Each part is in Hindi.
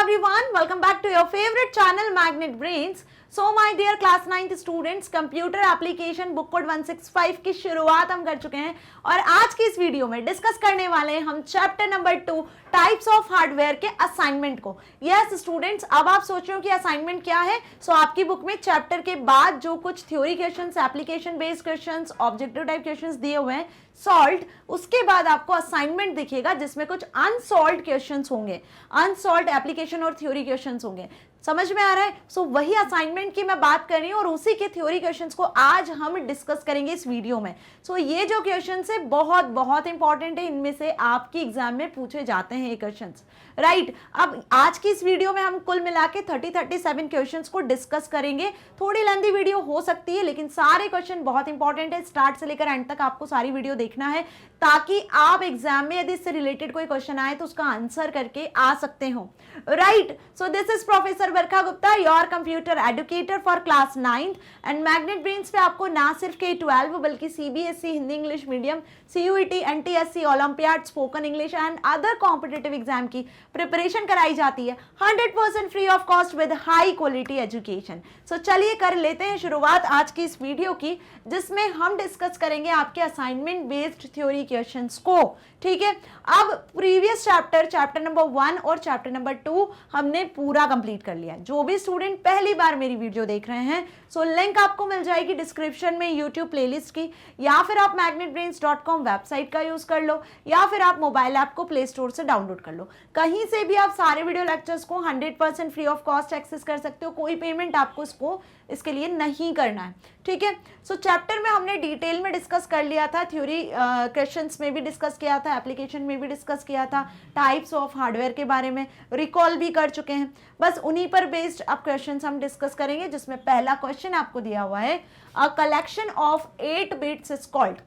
everyone, welcome back to your favorite channel Magnet Brains. So my dear class 9th students, computer application book code 165 की शुरुआत हम कर चुके हैं और आज की इस वीडियो में डिस्कस करने वाले हैं हम chapter number 2 types of hardware के असाइनमेंट को। यस स्टूडेंट्स, अब आप सोच रहे हो कि असाइनमेंट क्या है। सो आपकी बुक में चैप्टर के बाद जो कुछ theory questions, application based questions, objective type questions दिए हुए हैं सॉल्व्ड, उसके बाद आपको असाइनमेंट दिखेगा जिसमें कुछ अनसॉल्व्ड क्वेश्चंस होंगे, अनसॉल्व्ड एप्लीकेशन और थ्योरी क्वेश्चंस होंगे। समझ में आ रहा है? सो वही असाइनमेंट की मैं बात कर रही हूँ और उसी के थ्योरी क्वेश्चंस को आज हम डिस्कस करेंगे इस वीडियो में। सो ये जो क्वेश्चंस है बहुत बहुत इंपॉर्टेंट है, इनमें से आपकी एग्जाम में पूछे जाते हैं ये क्वेश्चंस, राइट। अब आज की इस वीडियो में हम कुल मिला के 37 क्वेश्चंस को डिस्कस करेंगे। थोड़ी लेंथी वीडियो हो सकती है लेकिन सारे क्वेश्चन बहुत इंपॉर्टेंट है, स्टार्ट से लेकर एंड तक आपको सारी वीडियो देखना है ताकि आप एग्जाम में यदि इससे रिलेटेड कोई क्वेश्चन आए तो उसका आंसर करके आ सकते हो, right. So this is professor Varkha Gupta, your computer educator for class 9th and magnet brains पे आपको ना सिर्फ K12 बल्कि CBSE Hindi English medium, CUET, NTSC, olympiad, spoken English and other competitive exam की प्रिपरेशन कराई जाती है 100% free off cost with high quality education. So चलिए कर लेते हैं शुरुआत आज की इस वीडियो की, जिसमें हम डिस्कस करेंगे आपके असाइनमेंट बेस्ड थ्योरी क्वेश्चंस को, ठीक है। अब प्रीवियस चैप्टर नंबर 1 और चैप्टर नंबर 2 हमने पूरा कंप्लीट कर लिया। जो भी स्टूडेंट पहली बार मेरी वीडियो देख रहे हैं, सो लिंक आपको मिल जाएगी डिस्क्रिप्शन में यूट्यूब प्लेलिस्ट की, या फिर आप magnetbrains.com वेबसाइट का यूज कर लो, या फिर आप मोबाइल ऐप को प्ले स्टोर से डाउनलोड कर लो। कहीं से भी आप सारे वीडियो लेक्चर्स को 100% फ्री ऑफ कॉस्ट एक्सेस कर सकते हो, कोई पेमेंट आपको इसके लिए नहीं करना है, ठीक है। सो चैप्टर में हमने डिटेल में डिस्कस कर लिया था, थ्योरी क्वेश्चंस में भी डिस्कस किया था, एप्लीकेशन में भी डिस्कस किया था, टाइप्स ऑफ हार्डवेयर के बारे में रिकॉल भी कर चुके हैं। बस उन्हीं पर बेस्ड अब क्वेश्चंस हम डिस्कस करेंगे, जिसमें पहला क्वेश्चन आपको दिया हुआ है, अ collection of 8 bits is called.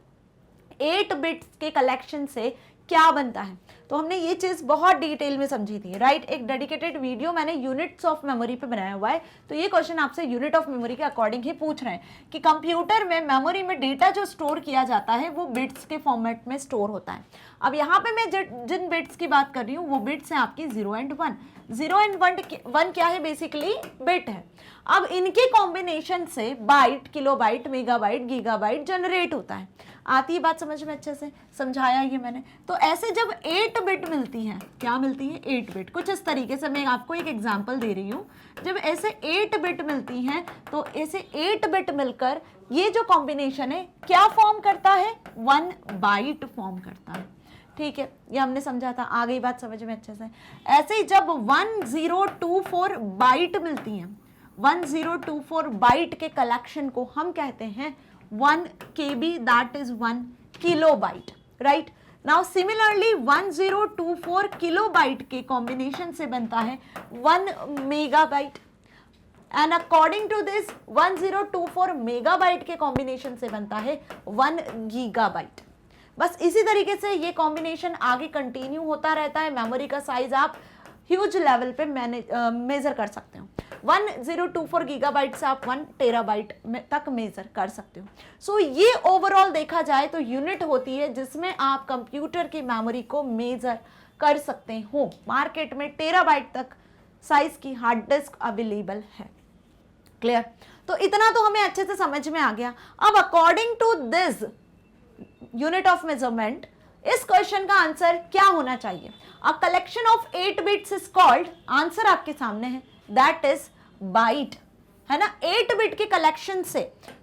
8 bits के कलेक्शन से क्या बनता है, तो हमने ये चीज बहुत डिटेल में समझी थी, राइट। एक डेडिकेटेड वीडियो मैंने यूनिट्स ऑफ मेमोरी पे बनाया हुआ है। तो ये क्वेश्चन आपसे यूनिट ऑफ मेमोरी के अकॉर्डिंग ही पूछ रहे हैं कि कंप्यूटर में मेमोरी में डेटा जो स्टोर किया जाता है वो बिट्स के फॉर्मेट में स्टोर होता है। अब यहाँ पे मैं जिन बिट्स की बात कर रही हूँ वो बिट्स हैं आपकी 0 एंड 1। 0 एंड 1 क्या है, बेसिकली बिट है। अब इनके कॉम्बिनेशन से byte, kilobyte, megabyte, gigabyte generate होता है। आती है बात समझ में? अच्छे से समझाया ये मैंने। तो ऐसे जब 8 बिट मिलती है, क्या मिलती है? 8 बिट। कुछ इस तरीके से मैं आपको एक एग्जांपल दे रही हूँ। जब ऐसे 8 बिट मिलती हैं तो ऐसे 8 बिट मिलकर ये जो कॉम्बिनेशन है क्या फॉर्म करता है? 1 बाइट फॉर्म करता है, ठीक है। ये हमने समझा था, आ गई बात समझ में अच्छे से। ऐसे ही जब 1024 बाइट मिलती हैं, 1024 बाइट के कलेक्शन को हम कहते हैं 1 KB, that is 1 kilobyte, right. Now similarly 1024 kilobyte के कॉम्बिनेशन से बनता है 1 megabyte, and according to this 1024 megabyte के कॉम्बिनेशन से बनता है 1 गीगाबाइट। बस इसी तरीके से ये कॉम्बिनेशन आगे कंटिन्यू होता रहता है। मेमोरी का साइज आप ह्यूज लेवल पे मेजर कर सकते हो। 1024 गीगाबाइट से आप 1 टेराबाइट तक मेजर कर सकते हो। सो ये ओवरऑल देखा जाए तो यूनिट होती है जिसमें आप कंप्यूटर की मेमोरी को मेजर कर सकते हो। मार्केट में टेराबाइट तक साइज की हार्ड डिस्क अवेलेबल है, क्लियर। तो इतना तो हमें अच्छे से समझ में आ गया। अब according to this unit of measurement, इस क्वेश्चन का आंसर क्या होना चाहिए? A collection of 8 bits is called, answer आपके सामने है, दैट इज बाइट, है ना। 8 बिट के कलेक्शन से,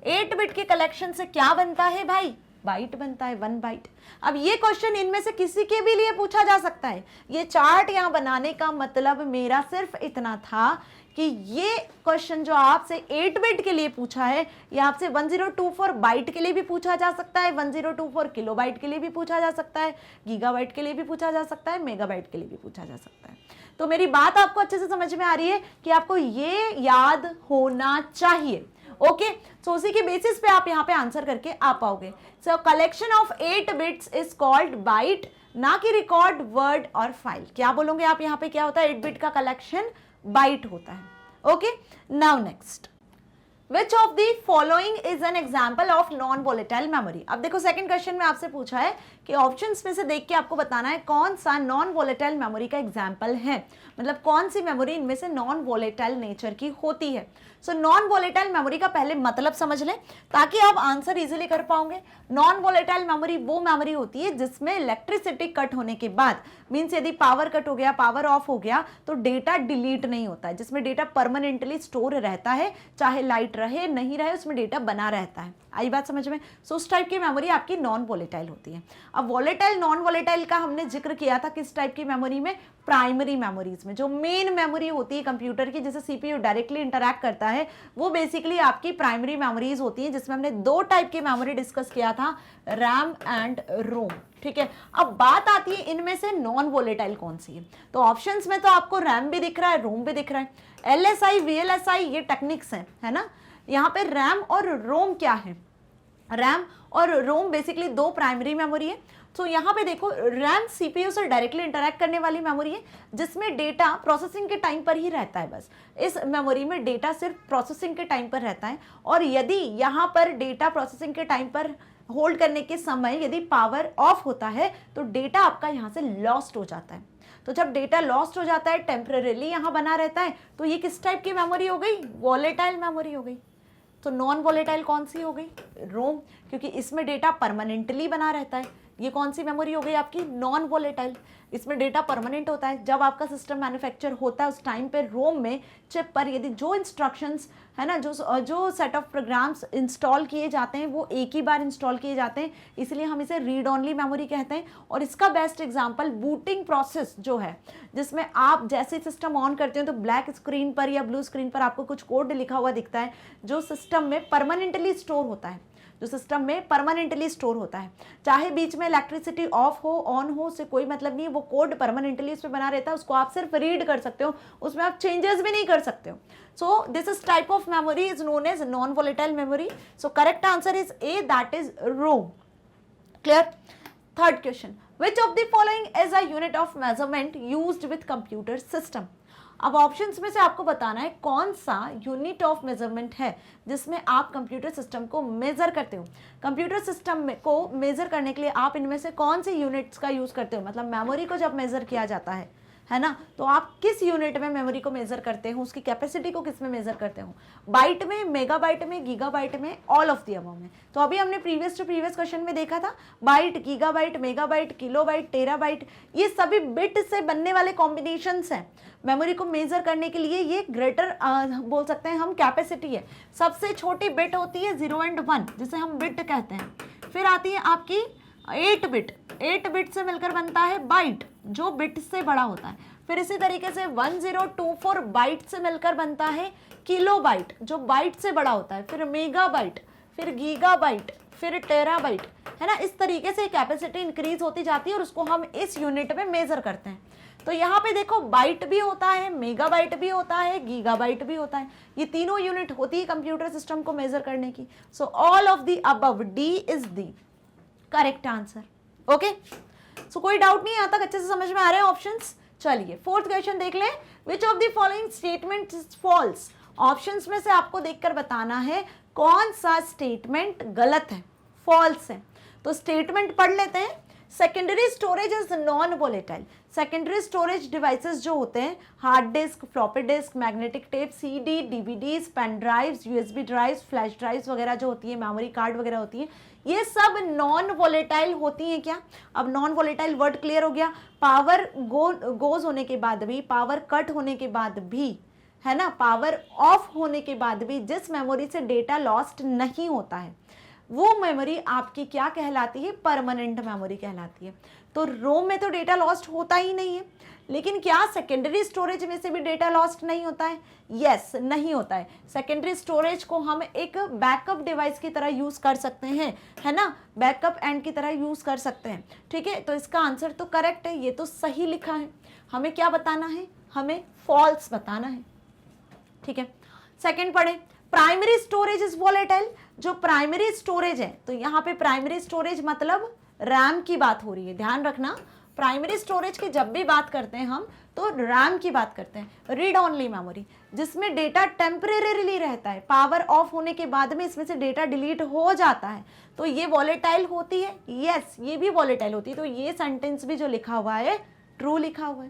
8 बिट के कलेक्शन से क्या बनता है भाई? बाइट बनता है, 1 बाइट। अब ये क्वेश्चन इनमें से किसी के भी लिए पूछा जा सकता है। ये चार्ट यहां बनाने का मतलब मेरा सिर्फ इतना था कि ये क्वेश्चन जो आपसे 8 बिट के लिए पूछा है, ये आपसे 1024 बाइट के लिए भी पूछा जा सकता है, 1024 किलोबाइट के लिए भी पूछा जा सकता है, गीगाबाइट के लिए भी पूछा जा सकता है, मेगाबाइट के लिए भी पूछा जा सकता है। तो मेरी बात आपको अच्छे से समझ में आ रही है कि आपको ये याद होना चाहिए, ओके। सो उसी के बेसिस पे आप यहाँ पे आंसर करके आ पाओगे। So collection of 8 bits is called byte, ना कि रिकॉर्ड, वर्ड और फाइल। क्या बोलोगे आप यहाँ पे? क्या होता है? 8 बिट का कलेक्शन बाइट होता है, okay. Now next, Which of the following is an example of non volatile memory? अब देखो सेकंड क्वेश्चन में आपसे पूछा है कि ऑप्शंस में से देख के आपको बताना है कौन सा नॉन वोलेटाइल मेमोरी का एग्जाम्पल है, मतलब कौन सी मेमोरी इनमें से नॉन वोलेटाइल नेचर की होती है। सो नॉन वोलेटाइल मेमोरी का पहले मतलब समझ लें ताकि आप आंसर इजीली कर पाओगे। नॉन वोलेटाइल मेमोरी वो मेमोरी होती है जिसमें इलेक्ट्रिसिटी कट होने के बाद, मीन्स यदि पावर कट हो गया, पावर ऑफ हो गया, तो डेटा डिलीट नहीं होता है, जिसमें डेटा परमानेंटली स्टोर रहता है, चाहे लाइट रहे नहीं रहे उसमें डेटा बना रहता है। आई बात समझ में? सो उस टाइप की मेमोरी आपकी नॉन वोलेटाइल होती है। अब वोलेटाइल नॉन वोलेटाइल का हमने जिक्र किया था किस टाइप की मेमोरी में, प्राइमरी मेमोरीज में। जो मेन मेमोरी होती है कंप्यूटर की, जिसे सीपीयू डायरेक्टली इंटरैक्ट करता है, वो बेसिकली आपकी प्राइमरी मेमोरीज होती हैं, जिसमें हमने दो टाइप की मेमोरी डिस्कस किया था, रैम एंड रोम। ठीक है, अब बात आती है इनमें से नॉन वोलेटाइल कौन सी है। तो ऑप्शंस में तो आपको रैम भी दिख रहा है, रोम भी दिख रहा है। एलएसआई वीएलएसआई ये टेक्निक्स हैं, है ना। यहाँ पे रैम और रोम क्या है, रैम और रोम बेसिकली दो प्राइमरी मेमोरी है। तो यहाँ पे देखो, रैम सीपीयू से डायरेक्टली इंटरैक्ट करने वाली मेमोरी है, जिसमें डेटा प्रोसेसिंग के टाइम पर ही रहता है। बस इस मेमोरी में डेटा सिर्फ प्रोसेसिंग के टाइम पर रहता है, और यदि यहाँ पर डेटा प्रोसेसिंग के टाइम पर होल्ड करने के समय यदि पावर ऑफ होता है तो डेटा आपका यहाँ से लॉस्ट हो जाता है। तो जब डेटा लॉस्ट हो जाता है, टेम्परेरीली यहाँ बना रहता है, तो ये किस टाइप की मेमोरी हो गई, वोलेटाइल मेमोरी हो गई। तो नॉन वोलेटाइल कौन सी हो गई, रोम, क्योंकि इसमें डेटा परमानेंटली बना रहता है। ये कौन सी मेमोरी हो गई आपकी, नॉन वोलेटाइल, इसमें डेटा परमानेंट होता है। जब आपका सिस्टम मैन्युफैक्चर होता है उस टाइम पे रोम में, चिप पर यदि जो इंस्ट्रक्शंस है ना, जो सेट ऑफ प्रोग्राम्स इंस्टॉल किए जाते हैं वो एक ही बार इंस्टॉल किए जाते हैं, इसलिए हम इसे रीड ऑनली मेमोरी कहते हैं। और इसका बेस्ट एग्जांपल बूटिंग प्रोसेस जो है, जिसमें आप जैसे सिस्टम ऑन करते हो तो ब्लैक स्क्रीन पर या ब्लू स्क्रीन पर आपको कुछ कोड लिखा हुआ दिखता है, जो सिस्टम में परमानेंटली स्टोर होता है, जो सिस्टम में परमानेंटली स्टोर होता है। चाहे बीच में इलेक्ट्रिसिटी ऑफ हो ऑन हो, उससे कोई मतलब नहीं, वो कोड परमानेंटली इस पे बना रहता है, उसको आप सिर्फ रीड कर सकते हो, उसमें आप चेंजेस भी नहीं कर सकते हो। So this is type of memory is known as non volatile memory. So correct answer is A, that is ROM. Clear? Third question, which of the following is a unit of measurement used with computer system. अब ऑप्शंस में से आपको बताना है कौन सा यूनिट ऑफ मेजरमेंट है जिसमें आप कंप्यूटर सिस्टम को मेजर करते हो। कंप्यूटर सिस्टम को मेजर करने के लिए आप इनमें से कौन से यूनिट्स का यूज करते हो, मतलब मेमोरी को जब मेजर किया जाता है ना, तो आप किस यूनिट में मेमोरी को मेजर करते हो, उसकी कैपेसिटी को किस में मेजर करते हो, बाइट में, मेगाबाइट में, गीगाबाइट में, ऑल ऑफ द अबव में। तो अभी हमने प्रीवियस क्वेश्चन में देखा था, byte, gigabyte, megabyte, kilobyte, terabyte, ये सभी बिट से बनने वाले कॉम्बिनेशंस हैं। मेमोरी को मेजर करने के लिए ये ग्रेटर बोल सकते हैं हम कैपेसिटी है। सबसे छोटी बिट होती है 0 and 1, जिसे हम बिट कहते हैं। फिर आती है आपकी 8 बिट, 8 बिट से मिलकर बनता है बाइट, जो बिट से बड़ा होता है। फिर इसी तरीके से 1024 बाइट से मिलकर बनता है किलोबाइट, जो बाइट से बड़ा होता है। फिर मेगाबाइट, फिर गीगाबाइट, फिर टेराबाइट, है ना। इस तरीके से कैपेसिटी इंक्रीज होती जाती है और उसको हम इस यूनिट में मेजर करते हैं। तो यहाँ पे देखो, बाइट भी होता है, मेगाबाइट भी होता है, गीगाबाइट भी होता है। ये तीनों यूनिट होती है कंप्यूटर सिस्टम को मेजर करने की। So all of the above, D is the correct answer. Okay, so कोई डाउट नहीं, यहाँ तक अच्छे से समझ में आ रहे हैं ऑप्शंस। चलिए फोर्थ क्वेश्चन देख लें, which of the following statement is false. Options में से आपको देखकर बताना है कौन सा स्टेटमेंट गलत है, फॉल्स है। तो स्टेटमेंट पढ़ लेते हैं। Secondary storage is non volatile. Secondary storage devices जो होते हैं, hard disk, floppy disk, magnetic tape, CD, DVDs, pen drives, USB drives, flash drives वगैरह जो होती है, मेमोरी कार्ड वगैरह होती है, ये सब नॉन वोलेटाइल होती हैं क्या। अब नॉन वोलेटाइल वर्ड क्लियर हो गया। पावर गोज होने के बाद भी, पावर कट होने के बाद भी, है ना, पावर ऑफ होने के बाद भी जिस मेमोरी से डेटा लॉस्ट नहीं होता है वो मेमोरी आपकी क्या कहलाती है, परमानेंट मेमोरी कहलाती है। तो रोम में तो डेटा लॉस्ट होता ही नहीं है, लेकिन क्या सेकेंडरी स्टोरेज में से भी डेटा लॉस्ट नहीं होता है? यस, नहीं होता है। सेकेंडरी स्टोरेज को हम एक बैकअप डिवाइस की तरह यूज कर सकते हैं, है ना, बैकअप एंड की तरह यूज कर सकते हैं। ठीक है, तो इसका आंसर तो करेक्ट है, ये तो सही लिखा है। हमें क्या बताना है, हमें फॉल्स बताना है। ठीक है, सेकेंड पढ़े, प्राइमरी स्टोरेज इज वोलेटाइल। जो प्राइमरी स्टोरेज है, तो यहाँ पे प्राइमरी स्टोरेज मतलब रैम की बात हो रही है, ध्यान रखना। प्राइमरी स्टोरेज की जब भी बात करते हैं हम, तो रैम की बात करते हैं, रीड ओनली मेमोरी, जिसमें डेटा टेम्परेरीली रहता है, पावर ऑफ होने के बाद में इसमें से डेटा डिलीट हो जाता है, तो ये वॉलेटाइल होती है, यस ये भी वॉलेटाइल होती है। तो ये सेंटेंस भी जो लिखा हुआ है ट्रू लिखा हुआ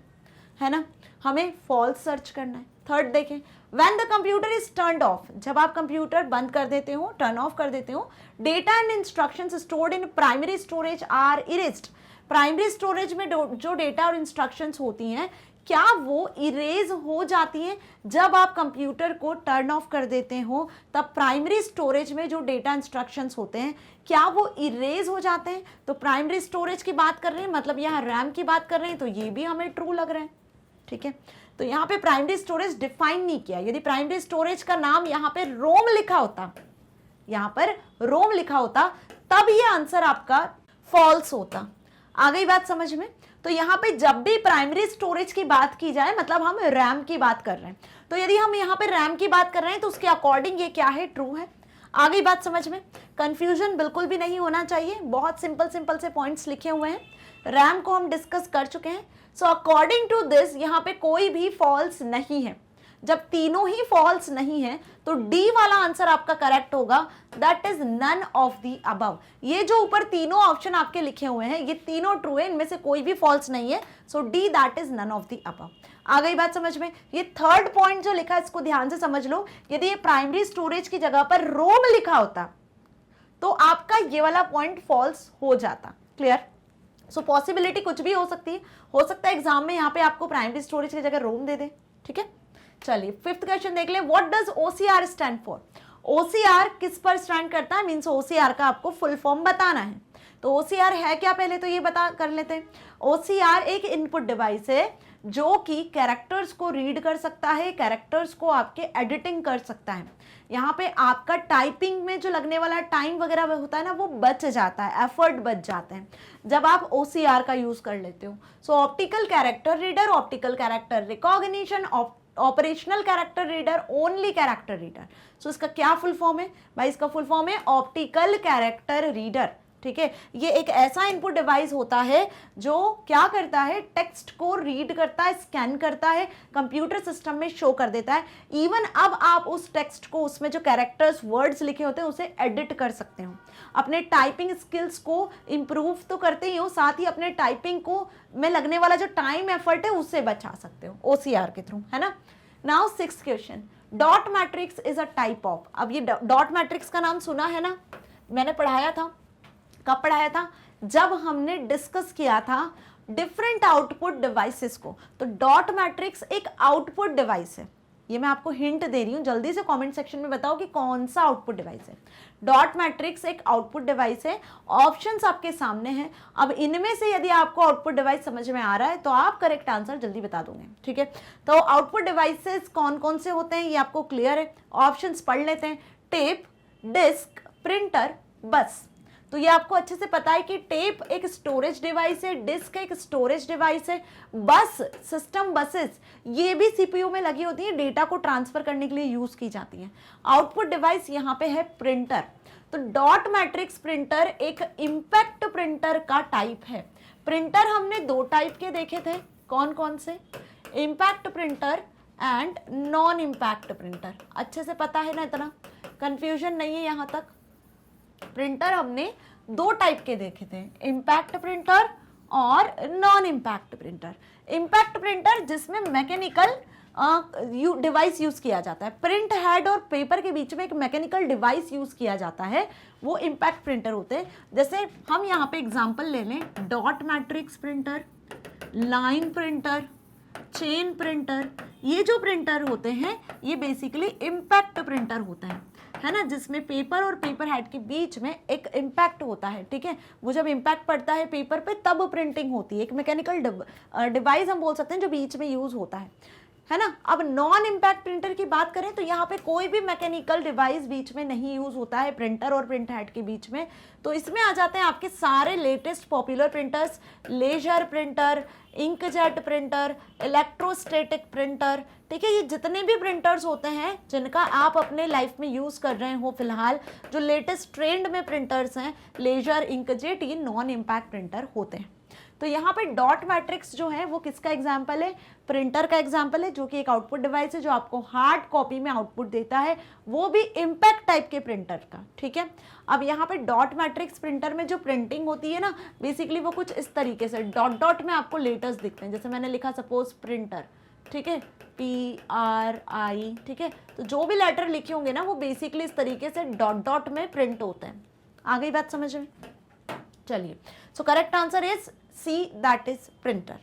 है ना। हमें फॉल्स सर्च करना है। थर्ड देखें, when the computer is turned of, जब आप कंप्यूटर बंद कर देते हो, टर्न ऑफ कर देते हो, data and instructions stored in primary storage are erased, primary storage में जो डेटा और इंस्ट्रक्शंस होती हैं क्या वो इरेज हो जाती हैं? जब आप कंप्यूटर को टर्न ऑफ कर देते हो तब प्राइमरी स्टोरेज में जो डेटा इंस्ट्रक्शंस होते हैं क्या वो इरेज हो जाते हैं? तो प्राइमरी स्टोरेज की बात कर रहे हैं, मतलब यहाँ रैम की बात कर रहे हैं, तो ये भी हमें ट्रू लग रहा है, ठीक है। तो यहाँ पे प्राइमरी स्टोरेज डिफाइन नहीं किया। यदि प्राइमरी स्टोरेज का नाम यहाँ पे रोम लिखा होता, यहाँ पर रोम लिखा होता, तब ये आंसर आपका फॉल्स होता। आ गई बात समझ में? तो यहाँ पे जब भी प्राइमरी स्टोरेज की बात की जाए मतलब हम रैम की बात कर रहे हैं, तो यदि हम यहाँ पे रैम की बात कर रहे हैं तो उसके अकॉर्डिंग ये क्या है? ट्रू है। आ गई बात समझ में? कंफ्यूजन बिल्कुल भी नहीं होना चाहिए, बहुत सिंपल सिंपल से पॉइंट्स लिखे हुए हैं। रैम को हम डिस्कस कर चुके हैं। सो अकॉर्डिंग टू दिस यहाँ पे कोई भी फॉल्स नहीं है। जब तीनों ही फॉल्स नहीं है तो डी वाला आंसर आपका करेक्ट होगा, that is none of the above. ये जो ऊपर तीनों ऑप्शन आपके लिखे हुए हैं ये तीनों ट्रू है, इनमें से कोई भी फॉल्स नहीं है। So D that is none of the above. आ गई बात समझ में? ये थर्ड पॉइंट जो लिखा है इसको ध्यान से समझ लो। यदि ये प्राइमरी स्टोरेज की जगह पर रोम लिखा होता तो आपका ये वाला पॉइंट फॉल्स हो जाता। क्लियर? सो पॉसिबिलिटी कुछ भी हो सकती है, हो सकता है एग्जाम में यहाँ पे आपको प्राइमरी स्टोरेज की जगह रोम दे दे, ठीक है। चलिए फिफ्थ क्वेश्चन देख ले, what does OCR stand for? OCR किस पर स्टैंड करता है? मींस ओसीआर का आपको फुल फॉर्म बताना है। तो ओसीआर है क्या पहले तो ये बता कर लेते हैं। ओसीआर एक इनपुट डिवाइस है जो कि कैरेक्टर्स को रीड कर सकता है, कैरेक्टर्स को आपके एडिटिंग कर सकता है। यहाँ पे आपका टाइपिंग में जो लगने वाला टाइम वगैरह होता है ना वो बच जाता है, एफर्ट बच जाते हैं जब आप ओसीआर का यूज कर लेते हो। So optical character reader, optical character recognition, operational character reader, only character reader. So इसका क्या फुल फॉर्म है भाई? इसका फुल फॉर्म है ऑप्टिकल कैरेक्टर रीडर, ठीक है। ये एक ऐसा इनपुट डिवाइस होता है जो क्या करता है? टेक्स्ट को रीड करता है, स्कैन करता है, कंप्यूटर सिस्टम में शो कर देता है। इवन अब आप उस टेक्स्ट को, उसमें जो कैरेक्टर्स वर्ड्स लिखे होते हैं उसे एडिट कर सकते हो, अपने टाइपिंग स्किल्स को इम्प्रूव तो करते ही हो, साथ ही अपने टाइपिंग को में लगने वाला जो टाइम एफर्ट है उससे बचा सकते हो ओसीआर के थ्रू, है ना। Now sixth question, dot matrix is a type of. अब ये डॉट मैट्रिक्स का नाम सुना है ना, मैंने पढ़ाया था। कब पढ़ाया था? जब हमने डिस्कस किया था डिफरेंट आउटपुट डिवाइसेस को। तो डॉट मैट्रिक्स एक आउटपुट डिवाइस है, ये मैं आपको हिंट दे रही हूं, जल्दी से कमेंट सेक्शन में बताओ कि कौन सा आउटपुट डिवाइस है। डॉट मैट्रिक्स एक आउटपुट डिवाइस है। ऑप्शंस आपके सामने हैं, अब इनमें से यदि आपको आउटपुट डिवाइस समझ में आ रहा है तो आप करेक्ट आंसर जल्दी बता दोगे, ठीक है। तो आउटपुट डिवाइसेस कौन कौन से होते हैं ये आपको क्लियर है। ऑप्शंस पढ़ लेते हैं, टेप, डिस्क, प्रिंटर, बस। तो ये आपको अच्छे से पता है कि टेप एक स्टोरेज डिवाइस है, डिस्क एक स्टोरेज डिवाइस है, बस, सिस्टम बसेस ये भी सीपीयू में लगी होती है, डेटा को ट्रांसफर करने के लिए यूज की जाती है। आउटपुट डिवाइस यहाँ पे है प्रिंटर। तो डॉट मैट्रिक्स प्रिंटर एक इम्पैक्ट प्रिंटर का टाइप है। प्रिंटर हमने दो टाइप के देखे थे, कौन कौन से? Impact printer and non impact printer. अच्छे से पता है ना, इतना कंफ्यूजन नहीं है यहाँ तक। प्रिंटर हमने दो टाइप के देखे थे, इम्पैक्ट प्रिंटर और non impact printer. Impact printer जिसमें मैकेनिकल डिवाइस यूज किया जाता है, प्रिंट हेड और पेपर के बीच में एक मैकेनिकल डिवाइस यूज किया जाता है, वो इम्पैक्ट प्रिंटर होते हैं। जैसे हम यहाँ पे एग्जांपल ले लें, dot matrix printer, line printer, chain printer, ये जो प्रिंटर होते हैं ये बेसिकली इम्पैक्ट प्रिंटर होते हैं, है ना, जिसमें पेपर और पेपर हेड के बीच में एक इम्पैक्ट होता है, ठीक है। वो जब इम्पैक्ट पड़ता है पेपर पे तब प्रिंटिंग होती है, एक मैकेनिकल डिवाइस हम बोल सकते हैं जो बीच में यूज होता है ना। अब नॉन इम्पैक्ट प्रिंटर की बात करें तो यहाँ पे कोई भी मैकेनिकल डिवाइस बीच में नहीं यूज होता है प्रिंटर और प्रिंट हेड के बीच में। तो इसमें आ जाते हैं आपके सारे latest popular printers, laser printer, inkjet printer, electrostatic printer, ठीक है। ये जितने भी प्रिंटर्स होते हैं जिनका आप अपने लाइफ में यूज कर रहे हो फिलहाल, जो लेटेस्ट ट्रेंड में प्रिंटर्स हैं, लेजर, इंकजेट, ये नॉन इम्पैक्ट प्रिंटर होते हैं। तो यहाँ पे डॉट मैट्रिक्स जो है वो किसका एग्जाम्पल है, प्रिंटर का एग्जाम्पल है, जो कि एक आउटपुट डिवाइस है जो आपको हार्ड कॉपी में आउटपुट देता है, वो भी इम्पैक्ट टाइप के प्रिंटर का। ठीक है, अब यहाँ पे डॉट मैट्रिक्स प्रिंटर में जो प्रिंटिंग होती है ना, बेसिकली वो कुछ इस तरीके से डॉट डॉट में आपको लेटर्स दिखते हैं, जैसे मैंने लिखा सपोज प्रिंटर, ठीक है, PRI, ठीक है, तो जो भी लेटर लिखे होंगे ना वो बेसिकली इस तरीके से डॉट डॉट में प्रिंट होते हैं। आ गई बात समझ में? चलिए, so correct answer is C, that is printer.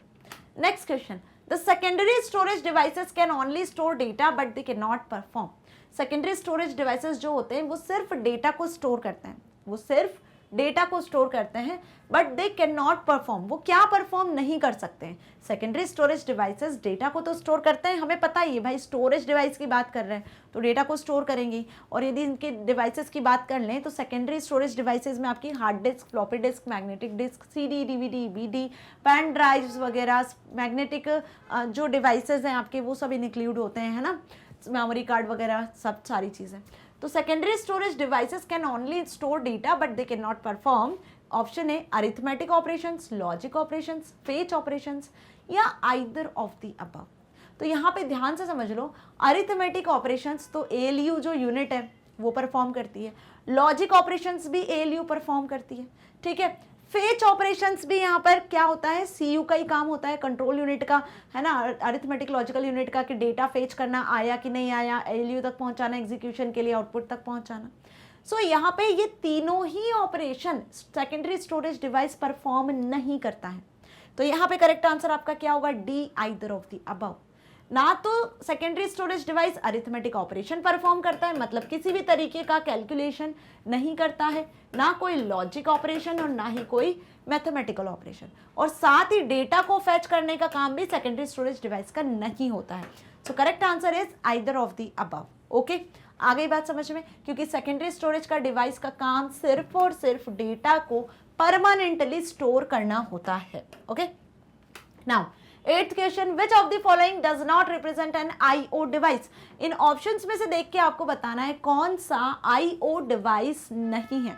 Next question, the secondary storage devices can only store data but they can not perform. Secondary storage devices जो होते हैं वो सिर्फ डेटा को स्टोर करते हैं, वो सिर्फ डेटा को स्टोर करते हैं, but they can not perform, वो क्या परफॉर्म नहीं कर सकते हैं। सेकेंडरी स्टोरेज डिवाइसेस डेटा को तो स्टोर करते हैं, हमें पता ही है भाई, स्टोरेज डिवाइस की बात कर रहे हैं तो डेटा को स्टोर करेंगी। और यदि इनके डिवाइसेस की बात कर लें तो सेकेंडरी स्टोरेज डिवाइसेस में आपकी hard disk, floppy disk, magnetic disk, CD, DVD, BD, pen drives वगैरह, मैग्नेटिक जो डिवाइसेस हैं आपके वो सब इंक्लूड होते हैं, है ना, मेमोरी कार्ड वगैरह सब सारी चीज़ें। तो secondary storage devices can only store data but they can not perform. Option है arithmetic operations, logic operations, fetch operations, या आइदर ऑफ द अबव। तो यहाँ पे ध्यान से समझ लो, अरिथमेटिक ऑपरेशंस तो ALU जो यूनिट है वो परफॉर्म करती है, लॉजिक ऑपरेशंस भी ALU परफॉर्म करती है, ठीक है। फेच ऑपरेशंस भी यहाँ पर क्या होता है, CU का ही काम होता है, कंट्रोल यूनिट का, है ना, अरिथमेटिक लॉजिकल यूनिट का, कि डेटा फेच करना, आया कि नहीं आया, ALU तक पहुँचाना, एग्जीक्यूशन के लिए आउटपुट तक पहुँचाना। सो यहाँ पे ये तीनों ही operation secondary storage device perform नहीं करता है। तो यहाँ पे करेक्ट आंसर आपका क्या होगा, D, either of the above. ना तो secondary storage device arithmetic operation perform करता है, मतलब किसी भी तरीके का कैलकुलेशन नहीं करता है, ना कोई लॉजिक ऑपरेशन और ना ही कोई मैथमेटिकल ऑपरेशन, और साथ ही डेटा को फैच करने का काम भी सेकेंडरी स्टोरेज डिवाइस का नहीं होता है। So correct answer is either of the above. Okay, आ गई बात समझ में, क्योंकि सेकेंडरी स्टोरेज का डिवाइस का काम सिर्फ और सिर्फ डेटा को परमानेंटली स्टोर करना होता है। Okay, now eighth question, which of the following does not represent N IO device. In options में से देख के आपको बताना है कौन सा IO डिवाइस नहीं है।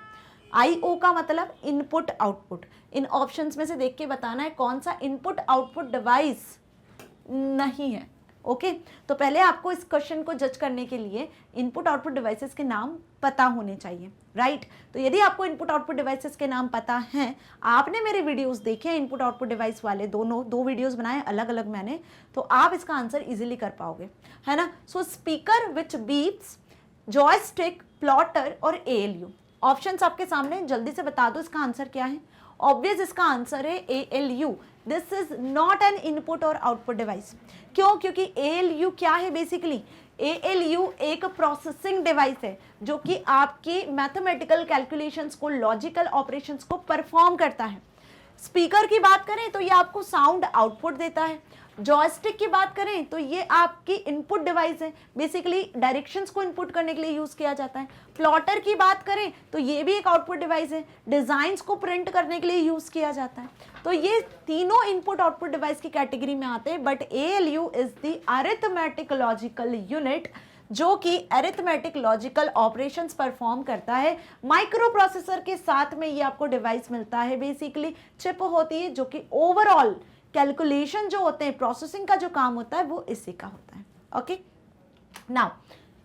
IO का मतलब इनपुट आउटपुट, इन ऑप्शंस में से देख के बताना है कौन सा इनपुट आउटपुट डिवाइस नहीं है। ओके, तो पहले आपको इस क्वेश्चन को जज करने के लिए इनपुट आउटपुट डिवाइसेस के नाम पता होने चाहिए, राइट। तो यदि आपको इनपुट आउटपुट डिवाइसेस के नाम पता हैं, आपने मेरे वीडियोस देखे हैं इनपुट आउटपुट डिवाइस वाले, दो वीडियोस बनाए अलग अलग मैंने, तो आप इसका आंसर इजीली कर पाओगे, है ना। सो स्पीकर विच बीप्स, जॉयस्टिक, प्लॉटर और ALU। ऑप्शंस आपके सामने, जल्दी से बता दो इसका आंसर क्या है। ऑब्वियस इसका आंसर है ALU। This is not an input और आउटपुट डिवाइस। क्यों? क्योंकि ALU क्या है, बेसिकली ALU एक प्रोसेसिंग डिवाइस है जो कि आपकी मैथमेटिकल कैलकुलेशंस को, लॉजिकल ऑपरेशंस को परफॉर्म करता है। स्पीकर की बात करें तो ये आपको साउंड आउटपुट देता है। जॉयस्टिक की बात करें तो ये आपकी इनपुट डिवाइस है, बेसिकली डायरेक्शंस को इनपुट करने के लिए यूज किया जाता है। प्लॉटर की बात करें तो ये भी एक आउटपुट डिवाइस है, डिजाइन्स को प्रिंट करने के लिए यूज किया जाता है। तो ये तीनों इनपुट आउटपुट डिवाइस की कैटेगरी में आते हैं, but ALU is the arithmetic logical unit जो कि अरिथमेटिक लॉजिकल ऑपरेशंस परफॉर्म करता है। माइक्रो प्रोसेसर के साथ में ये आपको डिवाइस मिलता है, बेसिकली चिप होती है जो कि ओवरऑल कैलकुलेशन जो होते हैं, प्रोसेसिंग का जो काम होता है वो इसी का होता है। Okay, now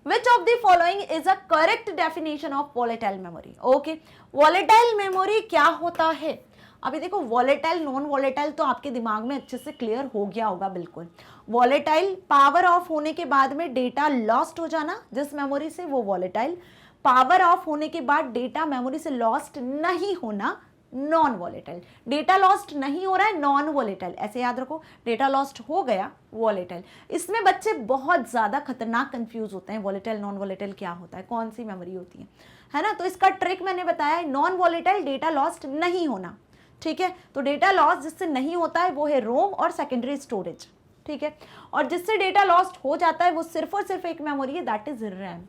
which of the following is a correct definition of volatile memory. Okay, volatile memory क्या होता है? अभी देखो, वॉलेटाइल, नॉन वॉलेटाइल तो आपके दिमाग में अच्छे से क्लियर हो गया होगा। बिल्कुल, वॉलेटाइल पावर ऑफ होने के बाद में डेटा लॉस्ट हो जाना जिस मेमोरी से, वो वॉलेटाइल। पावर ऑफ होने के बाद डेटा मेमोरी से लॉस्ट नहीं होना, नॉन वॉलेटाइल। डेटा लॉस्ट नहीं हो रहा है, नॉन वॉलेटाइल। ऐसे याद रखो, डेटा लॉस्ट हो गया, वॉलेटाइल। इसमें बच्चे बहुत ज्यादा खतरनाक कंफ्यूज होते हैं, वॉलेटाइल नॉन वॉलेटाइल क्या होता है, कौन सी मेमोरी होती है ना। तो इसका ट्रिक मैंने बताया, नॉन वॉलेटाइल डेटा लॉस्ट नहीं होना, ठीक है। तो डेटा लॉस जिससे नहीं होता है वो है रोम और सेकेंडरी स्टोरेज, ठीक है। और जिससे डेटा लॉस्ट हो जाता है वो सिर्फ और सिर्फ एक मेमोरी है, दैट इज रैम।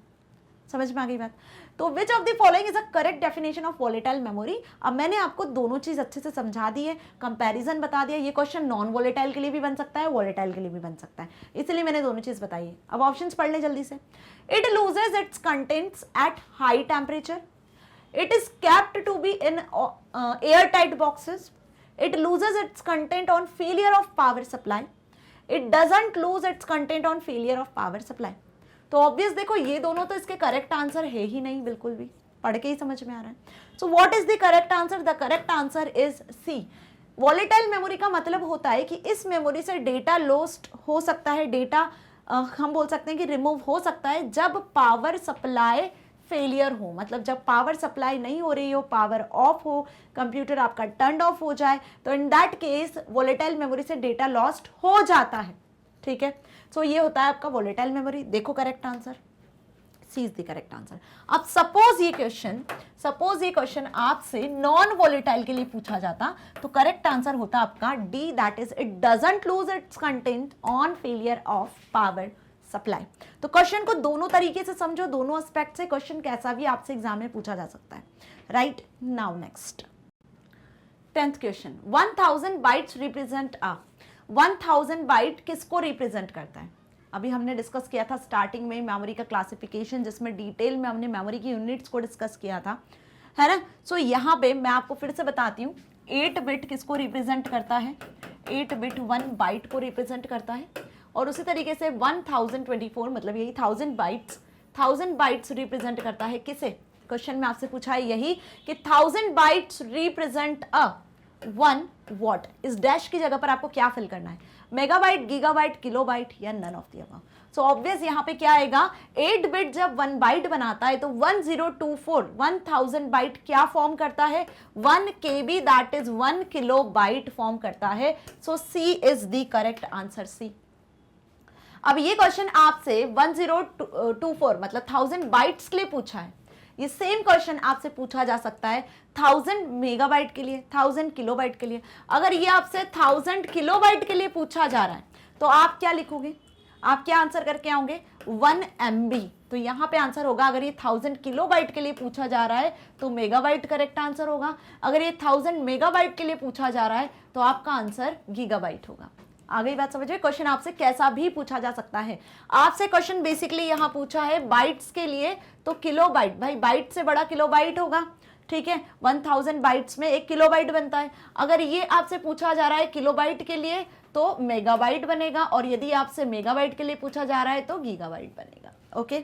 समझ में आ गई बात? तो विच of the following is a correct definition of volatile memory. अब मैंने आपको दोनों चीज अच्छे से समझा दी है, कंपैरिजन बता दिया। ये क्वेश्चन नॉन वॉलेटाइल के लिए भी बन सकता है, वॉलेटाइल के लिए भी बन सकता है, इसलिए मैंने दोनों चीज बताई है। अब ऑप्शंस पढ़ लें जल्दी से। It loses it's contents at high temperature, it is kept to be in airtight boxes, It loses its content on failure of power supply. It doesn't lose its content on failure of power supply. तो ऑब्वियस देखो ये दोनों तो इसके करेक्ट आंसर है ही नहीं, बिल्कुल भी पढ़ के ही समझ में आ रहा है. So what is the correct answer? The correct answer is C. Volatile memory का मतलब होता है कि इस मेमोरी से डेटा लॉस्ट हो सकता है, डेटा हम बोल सकते हैं कि रिमूव हो सकता है जब पावर सप्लाई फेलियर हो, मतलब जब पावर सप्लाई नहीं हो रही हो, पावर ऑफ हो, कंप्यूटर आपका टर्न ऑफ हो जाए, तो in that case volatile memory से डेटा लॉस्ट हो जाता है. ठीक है, सो ये होता है आपका वॉलेटाइल मेमोरी. देखो correct answer, C is the correct answer. अब सपोज ये क्वेश्चन आपसे नॉन वॉलेटाइल के लिए पूछा जाता तो करेक्ट आंसर होता आपका D, that is it doesn't lose its content on failure of power supply. तो क्वेश्चन को दोनों तरीके से समझो, दोनों एस्पेक्ट से क्वेश्चन कैसा भी आपसे एग्जाम में पूछा जा सकता है. Right now next 10th question. 1000 bytes represent 1000 byte किसको रिप्रेजेंट करता है? अभी हमने डिस्कस किया था स्टार्टिंग में मेमोरी का क्लासिफिकेशन, जिसमें डिटेल में हमने मेमोरी की यूनिट्स को डिस्कस किया था, है ना. सो यहाँ पे मैं आपको फिर से बताती हूँ. 8 बिट किसको रिप्रेजेंट करता है? 8 बिट 1 बाइट को रिप्रेजेंट करता है. और उसी तरीके से 1024 मतलब यही 1000 बाइट्स रिप्रेजेंट करता है किसे? क्वेश्चन में आपसे पूछा है यही कि 1000 बाइट्स रिप्रेजेंट 1 वॉट. इस डैश की जगह पर आपको क्या फिल करना है? मेगाबाइट, गीगाबाइट, किलोबाइट या none of the above. So obvious यहाँ पे क्या आएगा? 8 बिट जब 1 बाइट बनाता है तो 1024 1000 बाइट क्या फॉर्म करता है? 1 KB, that is 1 kilo byte form करता है. सो C is the correct answer, सी. अब ये क्वेश्चन आपसे 1024 मतलब 1000 बाइट्स के लिए पूछा है. ये सेम क्वेश्चन आपसे पूछा जा सकता है 1000 मेगाबाइट के लिए, 1000 किलोबाइट के लिए. अगर ये आपसे 1000 किलोबाइट के लिए पूछा जा रहा है तो आप क्या लिखोगे? आप क्या आंसर करके आओगे? 1 MB. तो यहाँ पे आंसर होगा, अगर ये 1000 किलोबाइट के लिए पूछा जा रहा है तो मेगाबाइट करेक्ट आंसर होगा. अगर ये 1000 मेगाबाइट के लिए पूछा जा रहा है तो आपका आंसर गीगाबाइट होगा. आ गई बात समझिए? क्वेश्चन आपसे कैसा भी पूछा जा सकता है. आपसे क्वेश्चन बेसिकली यहाँ पूछा है बाइट्स के लिए तो किलोबाइट, भाई बाइट से बड़ा किलोबाइट होगा. ठीक है, 1000 बाइट्स में 1 किलोबाइट बनता है. अगर ये आपसे पूछा जा रहा है किलोबाइट के लिए तो मेगाबाइट बनेगा, और यदि आपसे मेगाबाइट के लिए पूछा जा रहा है तो गीगाबाइट बनेगा. ओके,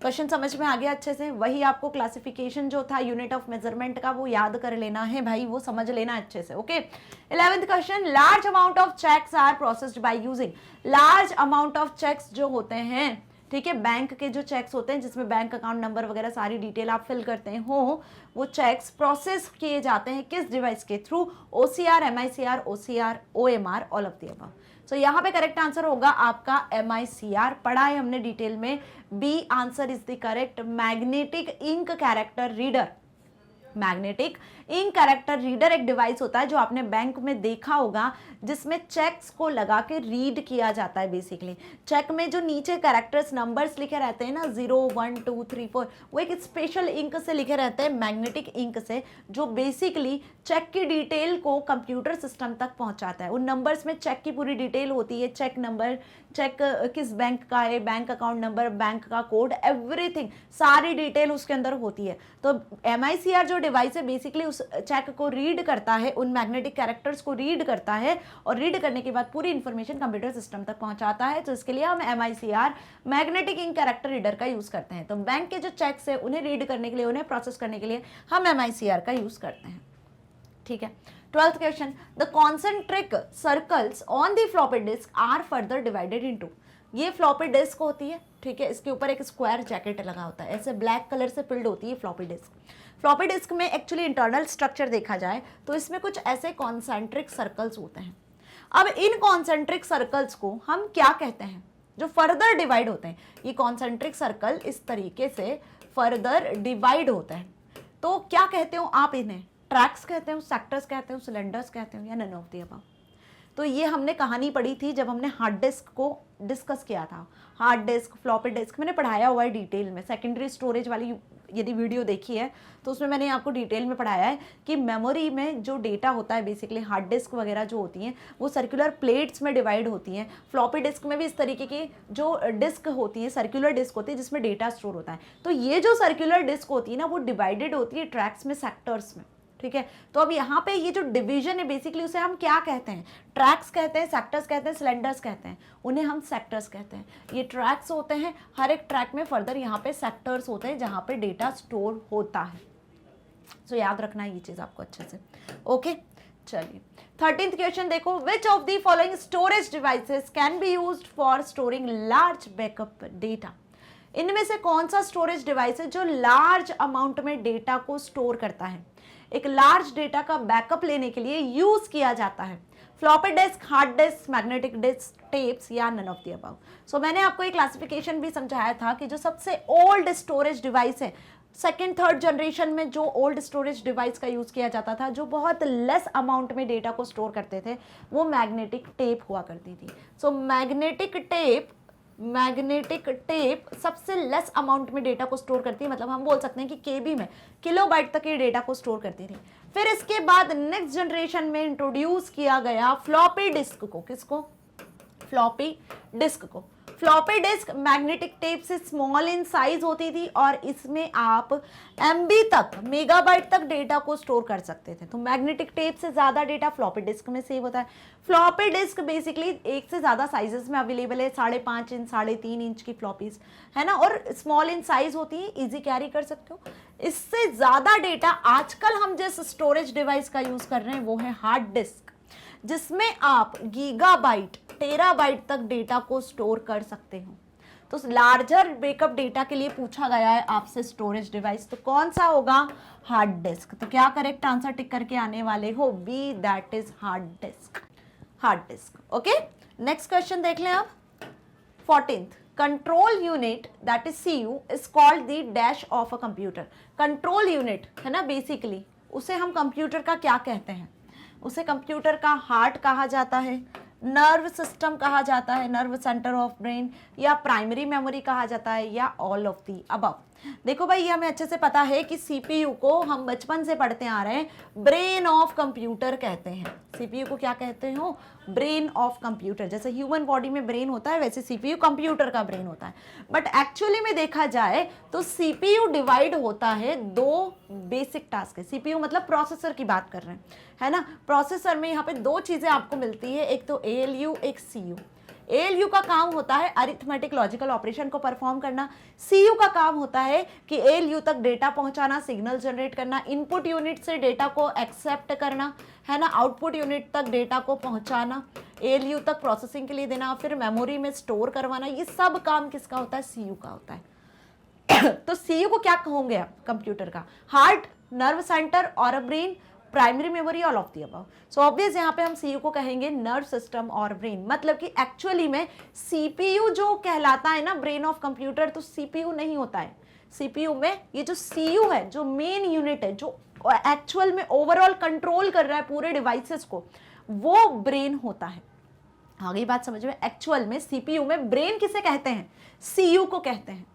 क्वेश्चन समझ में आ गया अच्छे से? वही आपको क्लासिफिकेशन जो था यूनिट ऑफ मेजरमेंट का वो याद कर लेना है भाई, वो समझ लेना अच्छे से. Okay, 11th question. Large amount of cheques are processed by using. Large amount of cheques जो होते हैं, ठीक है, बैंक के जो चेक्स होते हैं जिसमें बैंक अकाउंट नंबर वगैरह सारी डिटेल आप फिल करते हैं हो, वो चेक्स प्रोसेस किए जाते हैं किस डिवाइस के through? OCR, MICR, OCR, OMR, all of the above. So यहाँ पे करेक्ट आंसर होगा आपका MICR. पढ़ा है हमने डिटेल में. B answer is the correct. Magnetic ink character reader. Magnetic ink character reader एक डिवाइस होता है जो आपने बैंक में देखा होगा, जिसमें चेक्स को लगा के रीड किया जाता है. बेसिकली चेक में जो नीचे कैरेक्टर्स नंबर्स लिखे रहते हैं ना, 0 1 2 3 4, वो एक स्पेशल इंक से लिखे रहते हैं, मैग्नेटिक इंक से, जो बेसिकली चेक की डिटेल को कंप्यूटर सिस्टम तक पहुंचाता है. उन नंबर्स में चेक की पूरी डिटेल होती है, चेक नंबर, चेक किस बैंक का है, बैंक अकाउंट नंबर, बैंक का कोड, एवरीथिंग, सारी डिटेल उसके अंदर होती है. तो MICR जो डिवाइस है बेसिकली उस चेक को रीड करता है, उन मैग्नेटिक कैरेक्टर्स को रीड करता है, और रीड करने के बाद पूरी इंफॉर्मेशन कंप्यूटर सिस्टम तक पहुंचाता है. तो इसके लिए हम MICR magnetic ink character reader का यूज करते हैं. तो बैंक के जो चेक्स है उन्हें रीड करने के लिए, उन्हें प्रोसेस करने के लिए हम MICR का यूज करते हैं. ठीक है. 12th question. The concentric circles on the floppy disk are further divided into. ये फ्लॉपी डिस्क होती है, ठीक है, इसके ऊपर एक स्क्वायर जैकेट लगा होता है, ऐसे ब्लैक कलर से फिल्ड होती है फ्लॉपी डिस्क. फ्लॉपी डिस्क में एक्चुअली इंटरनल स्ट्रक्चर देखा जाए तो इसमें कुछ ऐसे कॉन्सेंट्रिक सर्कल्स होते हैं. अब इन कॉन्सेंट्रिक सर्कल्स को हम क्या कहते हैं? जो फर्दर डिवाइड होते हैं. ये कॉन्सेंट्रिक सर्कल इस तरीके से फर्दर डिवाइड होता है, तो क्या कहते हो आप इन्हें? ट्रैक्स कहते हो, सेक्टर्स कहते हो, सिलेंडर्स कहते हो, या नन ऑफ द अबव? तो ये हमने कहानी पढ़ी थी जब हमने हार्ड डिस्क को डिस्कस किया था. हार्ड डिस्क, फ्लॉपी डिस्क मैंने पढ़ाया हुआ है डिटेल में. सेकेंडरी स्टोरेज वाली यदि वीडियो देखी है तो उसमें मैंने आपको डिटेल में पढ़ाया है कि मेमोरी में जो डेटा होता है, बेसिकली हार्ड डिस्क वगैरह जो होती हैं वो सर्कुलर प्लेट्स में डिवाइड होती हैं. फ्लॉपी डिस्क में भी इस तरीके की जो डिस्क होती है, सर्कुलर डिस्क होती है जिसमें डेटा स्टोर होता है. तो ये जो सर्कुलर डिस्क होती है ना, वो डिवाइडेड होती है ट्रैक्स में, सेक्टर्स में. ठीक है। तो अब यहाँ पे ये जो डिवीजन है बेसिकली उसे हम क्या कहते हैं, ट्रैक्स कहते हैं, सेक्टर्स कहते हैं, सिलेंडर्स कहते हैं, उन्हें हम सेक्टर्स कहते हैं। ये ट्रैक्स होते हैं, हर एक ट्रैक में फर्दर यहाँ पे सेक्टर्स होते हैं जहाँ पे डेटा स्टोर होता है। सो याद रखना है ये चीज आपको अच्छे से। ओके चलिए 13th क्वेश्चन देखो, विच of the following storage devices can be used for storing large backup data. इनमें से कौन सा स्टोरेज डिवाइस है जो लार्ज अमाउंट में डेटा को स्टोर करता है, एक लार्ज डेटा का बैकअप लेने के लिए यूज किया जाता है। Floppy disk, hard disc, magnetic disc, tapes या नन ऑफ द अबव। सो मैंने आपको एक क्लासिफिकेशन भी समझाया था कि जो सबसे ओल्ड स्टोरेज डिवाइस है, सेकेंड थर्ड जनरेशन में जो ओल्ड स्टोरेज डिवाइस का यूज किया जाता था, जो बहुत लेस अमाउंट में डेटा को स्टोर करते थे, वो मैग्नेटिक टेप हुआ करती थी। सो मैग्नेटिक टेप सबसे लेस अमाउंट में डेटा को स्टोर करती है, मतलब हम बोल सकते हैं कि केबी में, किलोबाइट तक के डेटा को स्टोर करती थी। फिर इसके बाद नेक्स्ट जनरेशन में इंट्रोड्यूस किया गया फ्लॉपी डिस्क को। किसको? फ्लॉपी डिस्क को। फ्लॉपी डिस्क मैग्नेटिक टेप से स्मॉल इन साइज होती थी और इसमें आप एमबी तक, मेगाबाइट तक डेटा को स्टोर कर सकते थे। तो मैग्नेटिक टेप से ज्यादा डेटा फ्लॉपी डिस्क में सेव होता है। फ्लॉपी डिस्क बेसिकली एक से ज्यादा साइजेस में अवेलेबल है, 5.5 इंच, 3.5 इंच की फ्लॉपीज है ना, और स्मॉल इन साइज होती है, इजी कैरी कर सकते हो। इससे ज्यादा डेटा आजकल हम जिस स्टोरेज डिवाइस का यूज कर रहे हैं वो है हार्ड डिस्क, जिसमें आप गीगाबाइट, टेराबाइट तक डेटा को स्टोर कर सकते हो। तो लार्जर बैकअप डेटा के लिए पूछा गया है आपसे स्टोरेज डिवाइस, तो कौन सा होगा? Hard disk. तो क्या करेक्ट आंसर टिक करके आने वाले हो? B, that is hard disk. Hard disk. Okay next question देख लें आप। 14th, control unit that is CU is called the dash of a computer. Control unit है ना, बेसिकली उसे हम कंप्यूटर का क्या कहते हैं? उसे कंप्यूटर का हार्ट कहा जाता है, नर्व सिस्टम कहा जाता है, नर्व सेंटर ऑफ ब्रेन, या प्राइमरी मेमोरी कहा जाता है, या ऑल ऑफ दी अबव। देखो भाई, ये हमें अच्छे से पता है कि CPU को हम बचपन से पढ़ते आ रहे हैं, ब्रेन ऑफ कंप्यूटर कहते हैं। CPU को क्या कहते हो? Brain of computer. जैसे ह्यूमन बॉडी में ब्रेन होता है, वैसे CPU कंप्यूटर का ब्रेन होता है। बट एक्चुअली में देखा जाए तो CPU डिवाइड होता है दो बेसिक टास्क है। CPU मतलब प्रोसेसर की बात कर रहे हैं, है ना। प्रोसेसर में यहाँ पे दो चीजें आपको मिलती है, एक तो ALU, एक CU। ALU का काम होता है अरिथमेटिक लॉजिकल ऑपरेशन को परफॉर्म करना। CU का काम होता है कि ALU तक डेटा पहुंचाना, सिग्नल जनरेट करना, इनपुट यूनिट से डेटा को एक्सेप्ट करना, है ना, आउटपुट यूनिट तक डेटा को पहुंचाना, ALU तक प्रोसेसिंग के लिए देना, फिर मेमोरी में स्टोर करवाना। ये सब काम किसका होता है? CU का होता है। तो CU को क्या कहोगे आप कंप्यूटर का? हार्ट, नर्व सेंटर और brain, primary memory, all of the above. So obvious यहाँ पे हम CU को कहेंगे नर्व सिस्टम और ब्रेन। मतलब कि एक्चुअली में CPU जो कहलाता है ना, ब्रेन ऑफ कंप्यूटर, तो CPU नहीं होता है। CPU में ये जो CU है, जो मेन यूनिट है, जो एक्चुअल में ओवरऑल कंट्रोल कर रहा है पूरे डिवाइसेस को, वो ब्रेन होता है। आगे बात समझ में? एक्चुअल में CPU में ब्रेन किसे कहते हैं? CU को कहते हैं।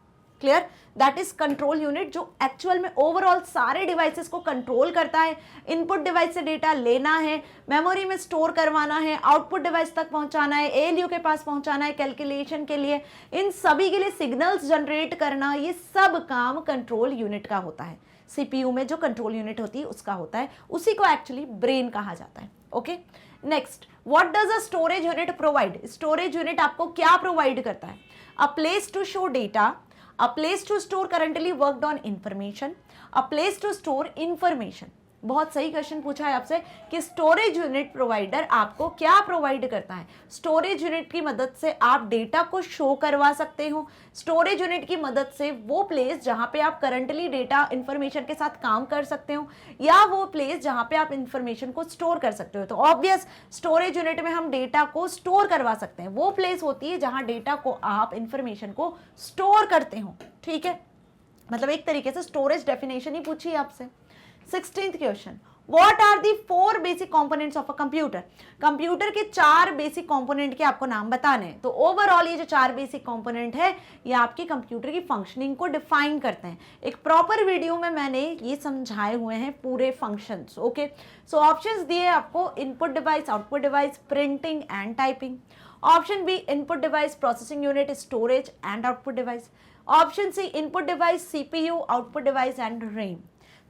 Clear? That is control unit, जो एक्चुअल में ओवरऑल सारे डिवाइसेस को कंट्रोल करता है। इनपुट डिवाइस से डेटा लेना है, मेमोरी में स्टोर करवाना है, आउटपुट डिवाइस तक पहुंचाना है, ALU के पास पहुंचाना है कैलकुलेशन के लिए, इन सभी के लिए सिग्नल्स जनरेट करना, ये सब काम कंट्रोल यूनिट का होता है। CPU में जो कंट्रोल यूनिट होती है उसका होता है, उसी को एक्चुअली ब्रेन कहा जाता है। Okay next, what does a storage unit provide? Storage unit आपको क्या प्रोवाइड करता है? A place to show data, a place to store currently worked on information, a place to store information। बहुत सही क्वेश्चन पूछा है आपसे कि स्टोरेज यूनिट प्रोवाइडर आपको क्या प्रोवाइड करता है। स्टोरेज यूनिट की मदद से आप डेटा को शो करवा सकते हो। स्टोरेज यूनिट की मदद से वो प्लेस जहां पे आप करंटली डेटा इंफॉर्मेशन के साथ काम कर सकते हो, या वो प्लेस जहां पे आप इंफॉर्मेशन को स्टोर कर सकते हो। तो ऑब्वियस स्टोरेज यूनिट में हम डेटा को स्टोर करवा सकते हैं। वो प्लेस होती है जहां डेटा को आप इंफॉर्मेशन को स्टोर करते हो। ठीक है, मतलब एक तरीके से स्टोरेज डेफिनेशन ही पूछी है आपसे। 16th question, what are the 4 basic components of a computer? Computer के 4 बेसिक कंपोनेंट के आपको नाम बताने हैं। तो ओवरऑल ये जो 4 बेसिक कंपोनेंट है, ये आपके कंप्यूटर की फंक्शनिंग को डिफाइन करते हैं। एक प्रॉपर वीडियो में मैंने ये समझाए हुए हैं पूरे फंक्शंस। ओके, सो ऑप्शंस दिए आपको, input device, output device, printing and typing. Option B, input device, processing unit, storage and output device. Option C, input device, CPU, output device and RAM.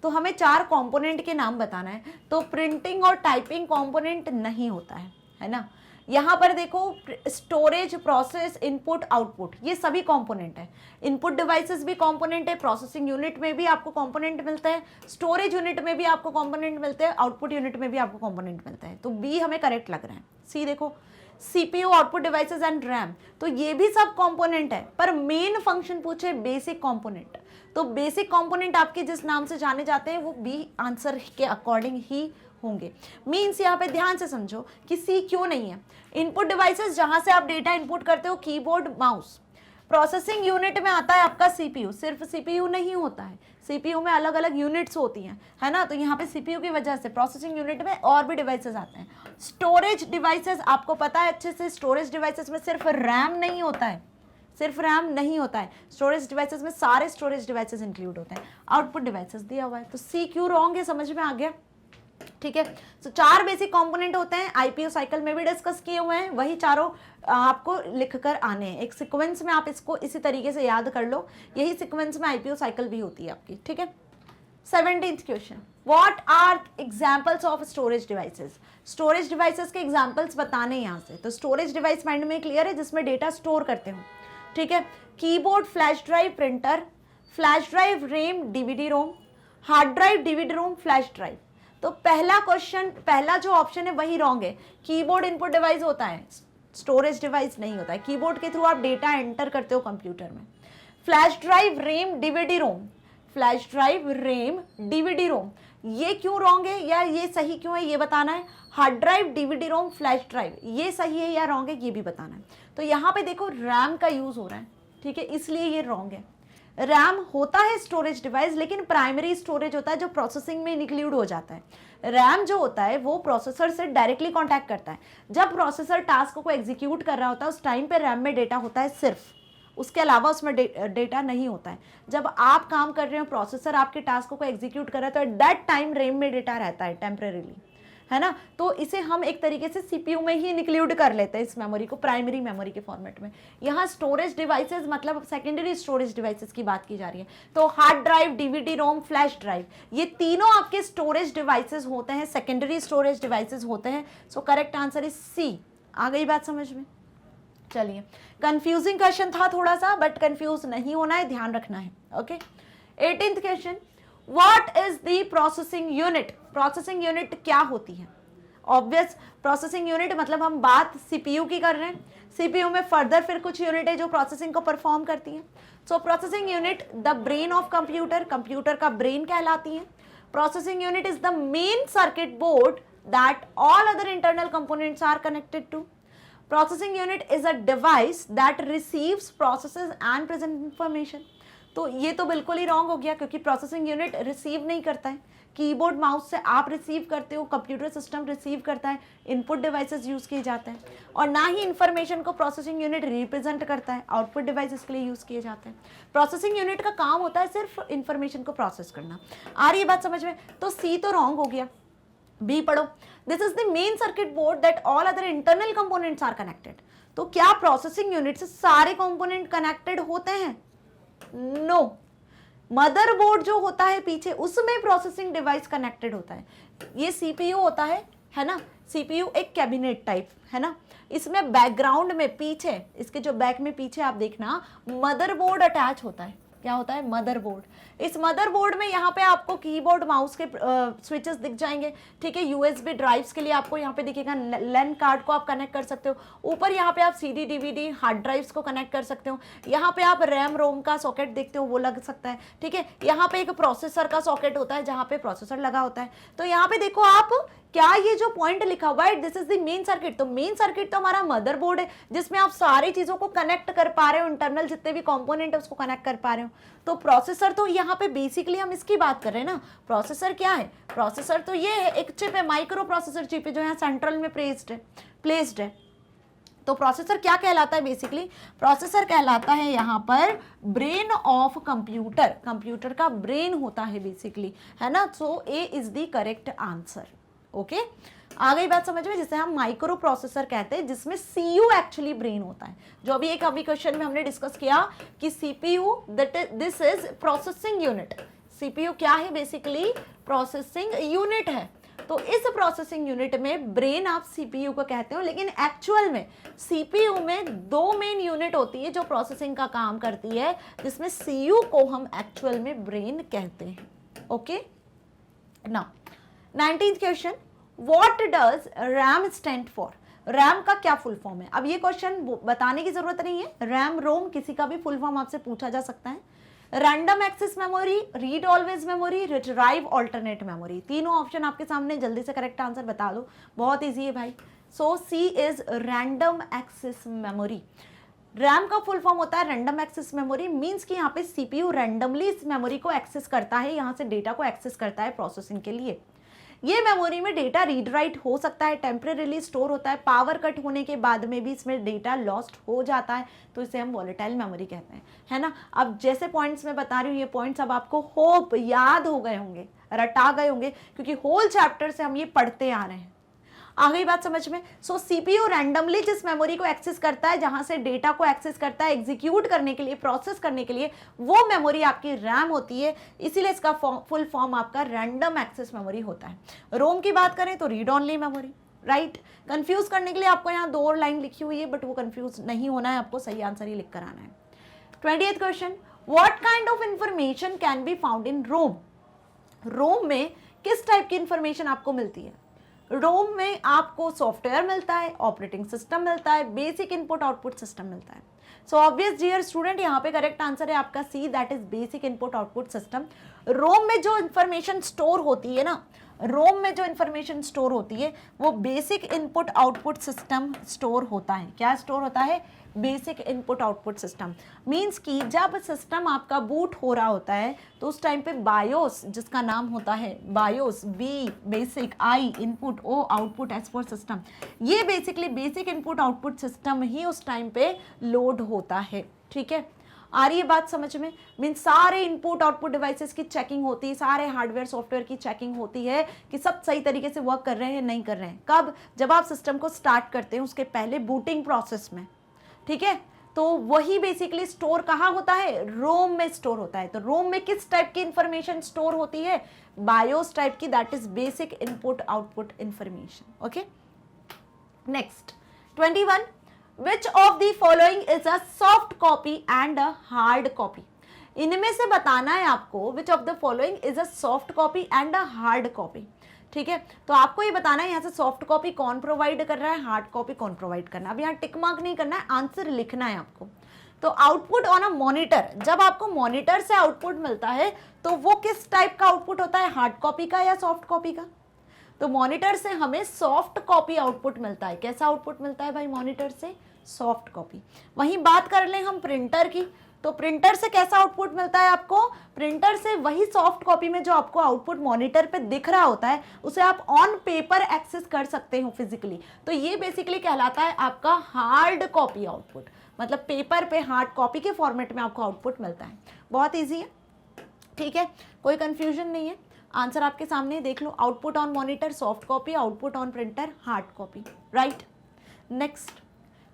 तो हमें 4 कंपोनेंट के नाम बताना है। तो प्रिंटिंग और टाइपिंग कंपोनेंट नहीं होता है ना। यहाँ पर देखो स्टोरेज, प्रोसेस, इनपुट, आउटपुट, ये सभी कंपोनेंट है। इनपुट डिवाइसेस भी कंपोनेंट है, प्रोसेसिंग यूनिट में भी आपको कंपोनेंट मिलता है, स्टोरेज यूनिट में भी आपको कंपोनेंट मिलते हैं, आउटपुट यूनिट में भी आपको कंपोनेंट मिलता है। तो बी हमें करेक्ट लग रहा है। सी देखो CPU, output devices and RAM, तो ये भी सब कंपोनेंट है, पर मेन फंक्शन पूछे बेसिक कंपोनेंट, तो बेसिक कंपोनेंट आपके जिस नाम से जाने जाते हैं वो बी आंसर के अकॉर्डिंग ही होंगे। मीन्स यहाँ पे ध्यान से समझो कि सी क्यों नहीं है। इनपुट डिवाइसेस जहां से आप डेटा इनपुट करते हो, कीबोर्ड, माउस। प्रोसेसिंग यूनिट में आता है आपका सीपीयू, सिर्फ सीपीयू नहीं होता है, सीपीयू में अलग अलग यूनिट्स होती हैं, है ना। तो यहाँ पे सीपीयू की वजह से प्रोसेसिंग यूनिट में और भी डिवाइसेस आते हैं। स्टोरेज डिवाइसेस, आपको पता है अच्छे से, स्टोरेज डिवाइसेस में सिर्फ रैम नहीं होता है, सिर्फ रैम नहीं होता है, स्टोरेज डिवाइसेस में सारे स्टोरेज डिवाइसेस इंक्लूड होते हैं। आउटपुट डिवाइसेस दिया हुआ है, तो सी क्यों रॉन्ग है, समझ में आ गया। ठीक है, तो 4 बेसिक कंपोनेंट होते हैं, आईपीओ साइकिल में भी डिस्कस किए हुए हैं, वही चारों आपको लिखकर आने हैं एक सीक्वेंस में। आप इसको इसी तरीके से याद कर लो, यही सीक्वेंस में आईपीओ साइकिल भी होती है आपकी। ठीक है, 17th question, what are examples of storage devices. Storage devices के एग्जांपल्स बताने यहाँ से। तो स्टोरेज डिवाइस माइंड में क्लियर है, जिसमें डेटा स्टोर करते हो। ठीक है, keyboard, flash drive, printer, flash drive, RAM, DVD ROM, hard drive, DVD ROM, flash drive. तो पहला क्वेश्चन, पहला जो ऑप्शन है वही रॉन्ग है। कीबोर्ड इनपुट डिवाइस होता है, स्टोरेज डिवाइस नहीं होता है। कीबोर्ड के थ्रू आप डेटा एंटर करते हो कंप्यूटर में। Flash drive, RAM, DVD ROM, flash drive, RAM, DVD रोम, ये क्यों रॉन्ग है या ये सही क्यों है ये बताना है। Hard drive, DVD ROM, flash drive, ये सही है या रॉन्ग है ये भी बताना है। तो यहाँ पे देखो रैम का यूज हो रहा है, ठीक है, इसलिए ये रॉन्ग है। रैम होता है स्टोरेज डिवाइस, लेकिन प्राइमरी स्टोरेज होता है जो प्रोसेसिंग में इंक्लूड हो जाता है। रैम जो होता है वो प्रोसेसर से डायरेक्टली कांटेक्ट करता है। जब प्रोसेसर टास्क को एग्जीक्यूट कर रहा होता है उस टाइम पे रैम में डेटा होता है सिर्फ, उसके अलावा उसमें डेटा नहीं होता है। जब आप काम कर रहे हो, प्रोसेसर आपके टास्क को एग्जीक्यूट कर रहा है, तो एट दैट टाइम रैम में डेटा रहता है टेम्परेरीली, है ना। तो इसे हम एक तरीके से सीपीयू में ही इंक्लूड कर लेते हैं इस मेमोरी को, प्राइमरी मेमोरी के फॉर्मेट में। यहाँ स्टोरेज डिवाइसेस मतलब सेकेंडरी स्टोरेज डिवाइसेस की बात की जा रही है। तो hard drive, DVD ROM, flash drive, ये तीनों आपके स्टोरेज डिवाइसेस होते हैं, सेकेंडरी स्टोरेज डिवाइसेस होते हैं। So correct answer is C. आ गई बात समझ में। चलिए, कंफ्यूजिंग क्वेश्चन था थोड़ा सा, बट कंफ्यूज नहीं होना है, ध्यान रखना है। Okay, 18th question, what is the processing unit. Processing unit क्या होती है। ऑब्वियस, प्रोसेसिंग यूनिट मतलब हम बात सीपीयू की कर रहे हैं। सीपीयू में फर्दर फिर कुछ यूनिट है जो प्रोसेसिंग को परफॉर्म करती है। So processing unit the brain of computer, computer का ब्रेन कहलाती है। Processing unit is the main circuit board that all other internal components are connected to. Processing unit is a device that receives, processes and present information. तो ये तो बिल्कुल ही रॉन्ग हो गया, क्योंकि प्रोसेसिंग यूनिट रिसीव नहीं करता है। कीबोर्ड, माउस से आप रिसीव करते हो, कंप्यूटर सिस्टम रिसीव करता है, इनपुट डिवाइसेस यूज किए जाते हैं, और ना ही इंफॉर्मेशन को प्रोसेसिंग यूनिट रिप्रेजेंट करता है, आउटपुट डिवाइसेस के लिए यूज किए जाते हैं। प्रोसेसिंग यूनिट का काम होता है सिर्फ इंफॉर्मेशन को प्रोसेस करना। आ रही है बात समझ में। तो सी तो रॉन्ग हो गया, बी पढ़ो। This is the main circuit board that all other internal components are connected. तो क्या प्रोसेसिंग यूनिट से सारे कंपोनेंट कनेक्टेड होते हैं? नो। मदरबोर्ड जो होता है पीछे, उसमें प्रोसेसिंग डिवाइस कनेक्टेड होता है। ये सीपीयू होता है ना। सीपीयू एक कैबिनेट टाइप है ना। इसमें बैकग्राउंड में पीछे, इसके जो बैक में पीछे आप देखना, मदरबोर्ड अटैच होता है। क्या होता है? मदरबोर्ड। इस मदरबोर्ड में यहाँ पे आपको कीबोर्ड, माउस के स्विचेस दिख जाएंगे, ठीक है। यूएसबी ड्राइव्स के लिए आपको यहाँ पे दिखेगा, लैन कार्ड को आप कनेक्ट कर सकते हो। ऊपर यहाँ पे आप सीडी, डीवीडी, हार्ड ड्राइव्स को कनेक्ट कर सकते हो। यहाँ पे आप रैम, रोम का सॉकेट देखते हो, वो लग सकता है, ठीक है। यहाँ पे एक प्रोसेसर का सॉकेट होता है जहाँ पे प्रोसेसर लगा होता है। तो यहाँ पे देखो आप, क्या ये जो पॉइंट लिखा हुआ है, this is the main circuit. तो मेन सर्किट तो हमारा मदरबोर्ड है, जिसमें आप सारी चीजों को कनेक्ट कर पा रहे हो, इंटरनल जितने भी कंपोनेंट है उसको कनेक्ट कर पा रहे हो। तो प्रोसेसर तो यहाँ पे बेसिकली हम इसकी बात कर रहे हैं ना। प्रोसेसर क्या है? प्रोसेसर तो ये है, एक चिप है, माइक्रो प्रोसेसर चिप है, जो यहाँ सेंट्रल में प्लेस्ड है। तो प्रोसेसर क्या कहलाता है? बेसिकली प्रोसेसर कहलाता है यहाँ पर ब्रेन ऑफ कंप्यूटर। कंप्यूटर का ब्रेन होता है बेसिकली, है ना। So A is the correct answer. Okay, आ गई बात समझ में, जिसे हम माइक्रो प्रोसेसर कहते हैं, जिसमें सीयू एक्चुअली ब्रेन होता है। जो अभी एक क्वेश्चन में हमने डिस्कस किया कि CPU, this is processing unit, CPU क्या है? बेसिकली प्रोसेसिंग यूनिट है। तो इस प्रोसेसिंग यूनिट में ब्रेन आप सीपीयू को कहते हो, लेकिन एक्चुअल में सीपीयू में दो मेन यूनिट होती है जो प्रोसेसिंग का काम करती है, जिसमें सीयू को हम एक्चुअल में ब्रेन कहते हैं। Okay, now 19th question, what does RAM stand for? RAM का क्या फुल फॉर्म है? अब ये क्वेश्चन बताने की जरूरत नहीं है, रैम रोम किसी का भी फुल फॉर्म आपसे पूछा जा सकता है। Random access memory, read always memory, retrieve alternate memory, तीनों ऑप्शन आपके सामने, जल्दी से करेक्ट आंसर बता दो, बहुत इजी है भाई। So C is random access memory. RAM का फुल फॉर्म होता है रैंडम एक्सेस मेमोरी, मींस कि यहाँ पे सीपीयू रैंडमली इस मेमोरी को एक्सेस करता है, यहाँ से डेटा को एक्सेस करता है प्रोसेसिंग के लिए। ये मेमोरी में डेटा रीड राइट हो सकता है, टेम्परेरीली स्टोर होता है, पावर कट होने के बाद में भी इसमें डेटा लॉस्ट हो जाता है, तो इसे हम वॉलेटाइल मेमोरी कहते हैं, है ना। अब जैसे पॉइंट्स मैं बता रही हूँ, ये पॉइंट्स अब आपको होप याद हो गए होंगे, रटा गए होंगे, क्योंकि होल चैप्टर से हम ये पढ़ते आ रहे हैं। आ गई बात समझ में? सो सीपीयू रैंडमली जिस मेमोरी को एक्सेस करता है, जहां से डेटा को एक्सेस करता है एग्जीक्यूट करने के लिए, प्रोसेस करने के लिए, वो मेमोरी आपकी रैम होती है, इसीलिए इसका फुल फॉर्म आपका रैंडम एक्सेस मेमोरी होता है। रोम की बात करें तो read only memory, right. Confuse करने के लिए आपको यहाँ 2 और लाइन लिखी हुई है, बट वो कंफ्यूज नहीं होना है, आपको सही आंसर ही लिख कर आना है। 20th question, what kind of information can be found in ROM? ROM में किस टाइप की इंफॉर्मेशन आपको मिलती है? रोम में आपको सॉफ्टवेयर मिलता है, ऑपरेटिंग सिस्टम मिलता है, बेसिक इनपुट आउटपुट सिस्टम मिलता है। सो ऑब्वियस डियर स्टूडेंट, यहाँ पे करेक्ट आंसर है आपका C, that is basic input output system. ROM में जो इंफॉर्मेशन स्टोर होती है ना, रोम में जो इंफॉर्मेशन स्टोर होती है वो basic input output system store होता है। क्या स्टोर होता है? Basic input output system. Means कि जब सिस्टम आपका बूट हो रहा होता है तो उस टाइम पे बायोस, जिसका नाम होता है BIOS, B basic, I input, O output, S for system, ये basically basic input output system ही उस टाइम पे लोड होता है। ठीक है, आ रही है बात समझ में? मीन सारे इनपुट आउटपुट डिवाइसेस की चेकिंग होती है, सारे हार्डवेयर सॉफ्टवेयर की चेकिंग होती है कि सब सही तरीके से वर्क कर रहे हैं नहीं कर रहे हैं। कब? जब आप सिस्टम को स्टार्ट करते हैं, उसके पहले बूटिंग प्रोसेस में। ठीक है, तो वही बेसिकली स्टोर कहाँ होता है? रोम में स्टोर होता है। तो रोम में किस टाइप की इंफॉर्मेशन स्टोर होती है? बायोस टाइप की, that is basic input output information. Okay, next 21, which of the following is a soft copy and a hard copy? इनमें से बताना है आपको विच of the following is a soft copy and a hard copy. ठीक है, तो आपको ये बताना है यहाँ से सॉफ्ट कॉपी कौन प्रोवाइड कर रहा है, हार्ड कॉपी कौन प्रोवाइड करना है। अब यहाँ टिक मार्क नहीं करना है, आंसर लिखना है आपको। तो आउटपुट ऑन अ मॉनिटर, जब आपको मॉनिटर से आउटपुट मिलता है तो वो किस टाइप का आउटपुट होता है? हार्ड कॉपी का या सॉफ्ट कॉपी का? तो मॉनिटर से हमें सॉफ्ट कॉपी आउटपुट मिलता है। कैसा आउटपुट मिलता है भाई मॉनिटर से? Soft copy. वहीं बात कर लें हम प्रिंटर की, तो प्रिंटर से कैसा आउटपुट मिलता है आपको? प्रिंटर से वही सॉफ्ट कॉपी में जो आपको आउटपुट मॉनिटर पे दिख रहा होता है, उसे आप ऑन पेपर एक्सेस कर सकते हो फिजिकली। तो ये बेसिकली कहलाता है आपका हार्ड कॉपी आउटपुट, मतलब पेपर पे हार्ड कॉपी के फॉर्मेट में आपको आउटपुट मिलता है। बहुत ईजी है, ठीक है, कोई कंफ्यूजन नहीं है। आंसर आपके सामने देख लो, output on monitor soft copy, output on printer hard copy, right. Next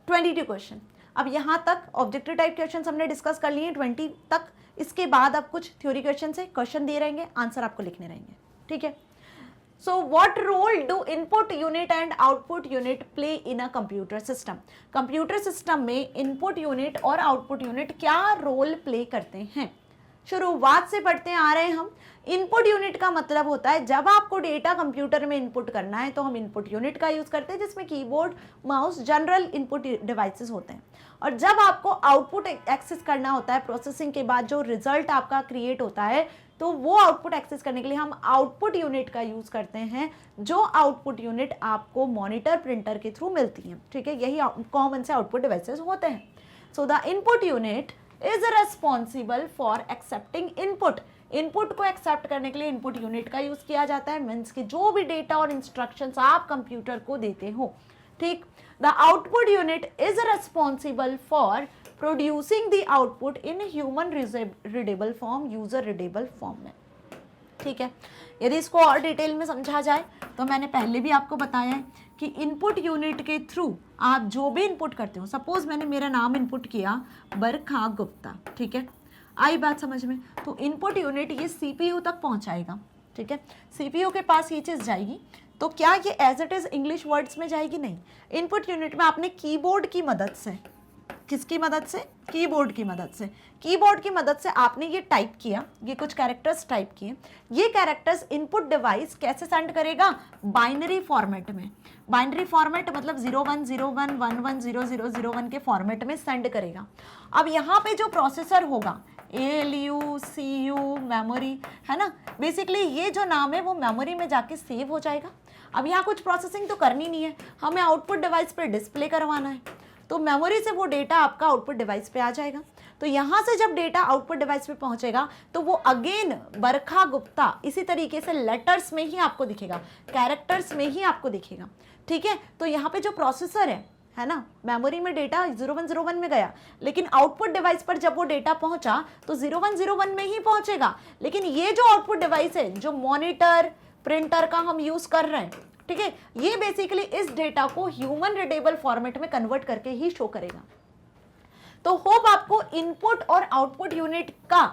22 question. अब यहाँ तक ऑब्जेक्टिव टाइप क्वेश्चन हमने डिस्कस कर लिए 20 तक। इसके बाद अब कुछ थ्योरी क्वेश्चन से क्वेश्चन दिए रहेंगे, आंसर आपको लिखने रहेंगे। ठीक है, so what role do input unit and output unit play in a computer system? Computer system में इनपुट यूनिट और आउटपुट यूनिट क्या रोल प्ले करते हैं? शुरुआत से पढ़ते आ रहे हैं हम। इनपुट यूनिट का मतलब होता है जब आपको डेटा कंप्यूटर में इनपुट करना है तो हम इनपुट यूनिट का यूज करते हैं, जिसमें keyboard, mouse, general input devices होते हैं। और जब आपको आउटपुट एक्सेस करना होता है प्रोसेसिंग के बाद, जो रिजल्ट आपका क्रिएट होता है, तो वो आउटपुट एक्सेस करने के लिए हम आउटपुट यूनिट का यूज करते हैं, जो आउटपुट यूनिट आपको मॉनिटर, प्रिंटर के थ्रू मिलती है। ठीक है, यही कॉमन से आउटपुट डिवाइसेस होते हैं। So the input unit is responsible for accepting input. Input को एक्सेप्ट करने के लिए इनपुट यूनिट का यूज किया जाता है, मीन्स कि जो भी डेटा और इंस्ट्रक्शंस आप कंप्यूटर को देते हो। ठीक, the output unit is responsible for producing the output in human readable form, user readable form में। ठीक है, यदि इसको और डिटेल में समझा जाए तो मैंने पहले भी आपको बताया है कि इनपुट यूनिट के थ्रू आप जो भी इनपुट करते हो, सपोज मैंने मेरा नाम इनपुट किया बरखा गुप्ता, ठीक है, आई बात समझ में? तो इनपुट यूनिट ये सीपीयू तक पहुंचाएगा, ठीक है, सीपीयू के पास ये चीज़ जाएगी। तो क्या ये as it is English words में जाएगी? नहीं। इनपुट यूनिट में आपने कीबोर्ड की मदद से, किसकी मदद से? कीबोर्ड की मदद से, कीबोर्ड की मदद से आपने ये टाइप किया, ये कुछ कैरेक्टर्स टाइप किए। ये कैरेक्टर्स इनपुट डिवाइस कैसे सेंड करेगा? बाइनरी फॉर्मेट में। बाइनरी फॉर्मेट मतलब 0101 110001 के फॉर्मेट में सेंड करेगा। अब यहाँ पे जो प्रोसेसर होगा, ALU, CU, मेमोरी, है ना, बेसिकली ये जो नाम है वो मेमोरी में जाके सेव हो जाएगा। अब यहाँ कुछ प्रोसेसिंग तो करनी नहीं है, हमें आउटपुट डिवाइस पे डिस्प्ले करवाना है, तो मेमोरी से वो डेटा आपका आउटपुट डिवाइस पे आ जाएगा। तो यहाँ से जब डेटा आउटपुट डिवाइस पे पहुँचेगा तो वो अगेन बरखा गुप्ता इसी तरीके से लेटर्स में ही आपको दिखेगा, कैरेक्टर्स में ही आपको दिखेगा, ठीक है। तो यहाँ पे जो प्रोसेसर है ना, मेमोरी में डेटा 0101 में गया, लेकिन आउटपुट डिवाइस पर जब वो डेटा पहुंचा तो 0101 में ही पहुंचेगा। लेकिन ये जो आउटपुट डिवाइस है, जो मॉनिटर प्रिंटर का हम यूज कर रहे हैं, ठीक है, ये बेसिकली इस डेटा को ह्यूमन रीडेबल फॉर्मेट में कन्वर्ट करके ही शो करेगा। तो होप आपको इनपुट और आउटपुट यूनिट का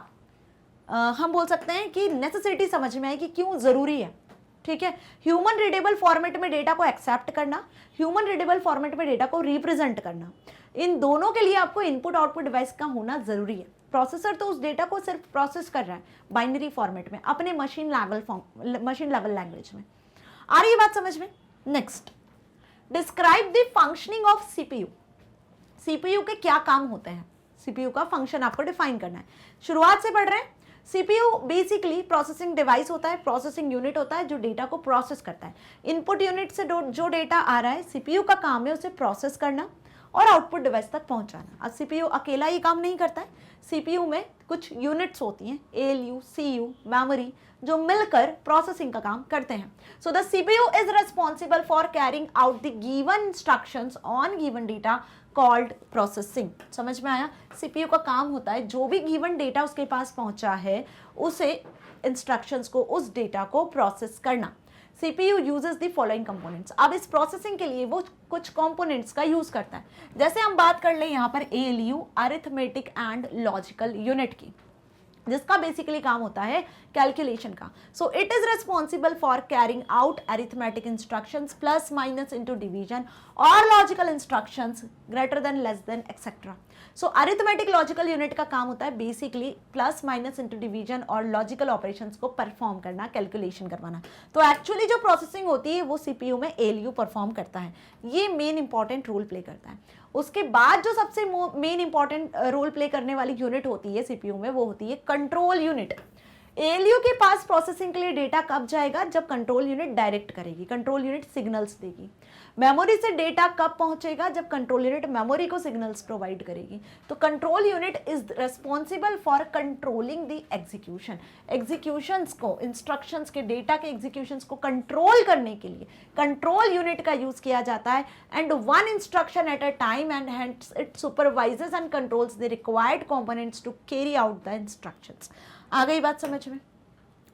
हम बोल सकते हैं कि नेसेसिटी समझ में आई कि क्यों जरूरी है, ठीक है। ह्यूमन रीडेबल फॉर्मेट में डेटा को एक्सेप्ट करना, ह्यूमन रीडेबल फॉर्मेट में डेटा को रिप्रेजेंट करना, इन दोनों के लिए आपको इनपुट आउटपुट डिवाइस का होना जरूरी है। प्रोसेसर तो उस डेटा को सिर्फ प्रोसेस कर रहा है बाइनरी फॉर्मेट में, अपने मशीन लेवल लैंग्वेज में। आ रही है बात समझ में? Next, describe the functioning of CPU. CPU के क्या काम होते हैं, सीपीयू का फंक्शन आपको डिफाइन करना है। शुरुआत से पढ़ रहे हैं। सीपीयू बेसिकली प्रोसेसिंग डिवाइस होता है, प्रोसेसिंग यूनिट होता है जो डेटा को प्रोसेस करता है। इनपुट यूनिट से जो डेटा आ रहा है, सीपीयू का काम है उसे प्रोसेस करना और आउटपुट डिवाइस तक पहुंचाना। अब सीपीयू अकेला ये काम नहीं करता है, सीपीयू में कुछ यूनिट्स होती हैं, ALU, CU, मेमोरी, जो मिलकर प्रोसेसिंग का काम करते हैं। So the CPU is responsible for carrying out the given instructions on given data called processing. समझ में आया? सीपीयू का काम होता है जो भी गिवन डेटा उसके पास पहुंचा है उसे इंस्ट्रक्शंस को, उस डेटा को प्रोसेस करना। CPU uses the following components. अब इस प्रोसेसिंग के लिए वो कुछ कंपोनेंट्स का यूज करता है। जैसे हम बात कर ले यहाँ पर ALU, arithmetic and logical unit की, जिसका बेसिकली काम होता है कैलकुलेशन का। So it is responsible for carrying out arithmetic instructions, plus minus into division और logical instructions greater than less than etcetera. So arithmetic logical unit का काम होता है basically plus minus into division और लॉजिकल ऑपरेशंस को परफॉर्म करना, कैलकुलेशन करवाना। तो एक्चुअली जो प्रोसेसिंग होती है वो सीपीयू में ALU परफॉर्म करता है, ये मेन इंपॉर्टेंट रोल प्ले करता है। उसके बाद जो सबसे मेन इंपॉर्टेंट रोल प्ले करने वाली यूनिट होती है सीपीयू में, वो होती है कंट्रोल यूनिट। ALU के पास प्रोसेसिंग के लिए डेटा कब जाएगा? जब कंट्रोल यूनिट डायरेक्ट करेगी, कंट्रोल यूनिट सिग्नल्स देगी। मेमोरी से डेटा कब पहुंचेगा? जब कंट्रोल यूनिट मेमोरी को सिग्नल्स प्रोवाइड करेगी। तो control unit is responsible for controlling the execution, executions को, इंस्ट्रक्शंस के, डेटा के एग्जीक्यूशंस को कंट्रोल करने के लिए कंट्रोल यूनिट का यूज किया जाता है। And one instruction at a time and hence it supervises and controls the required components to carry out the instructions. आ गई बात समझ में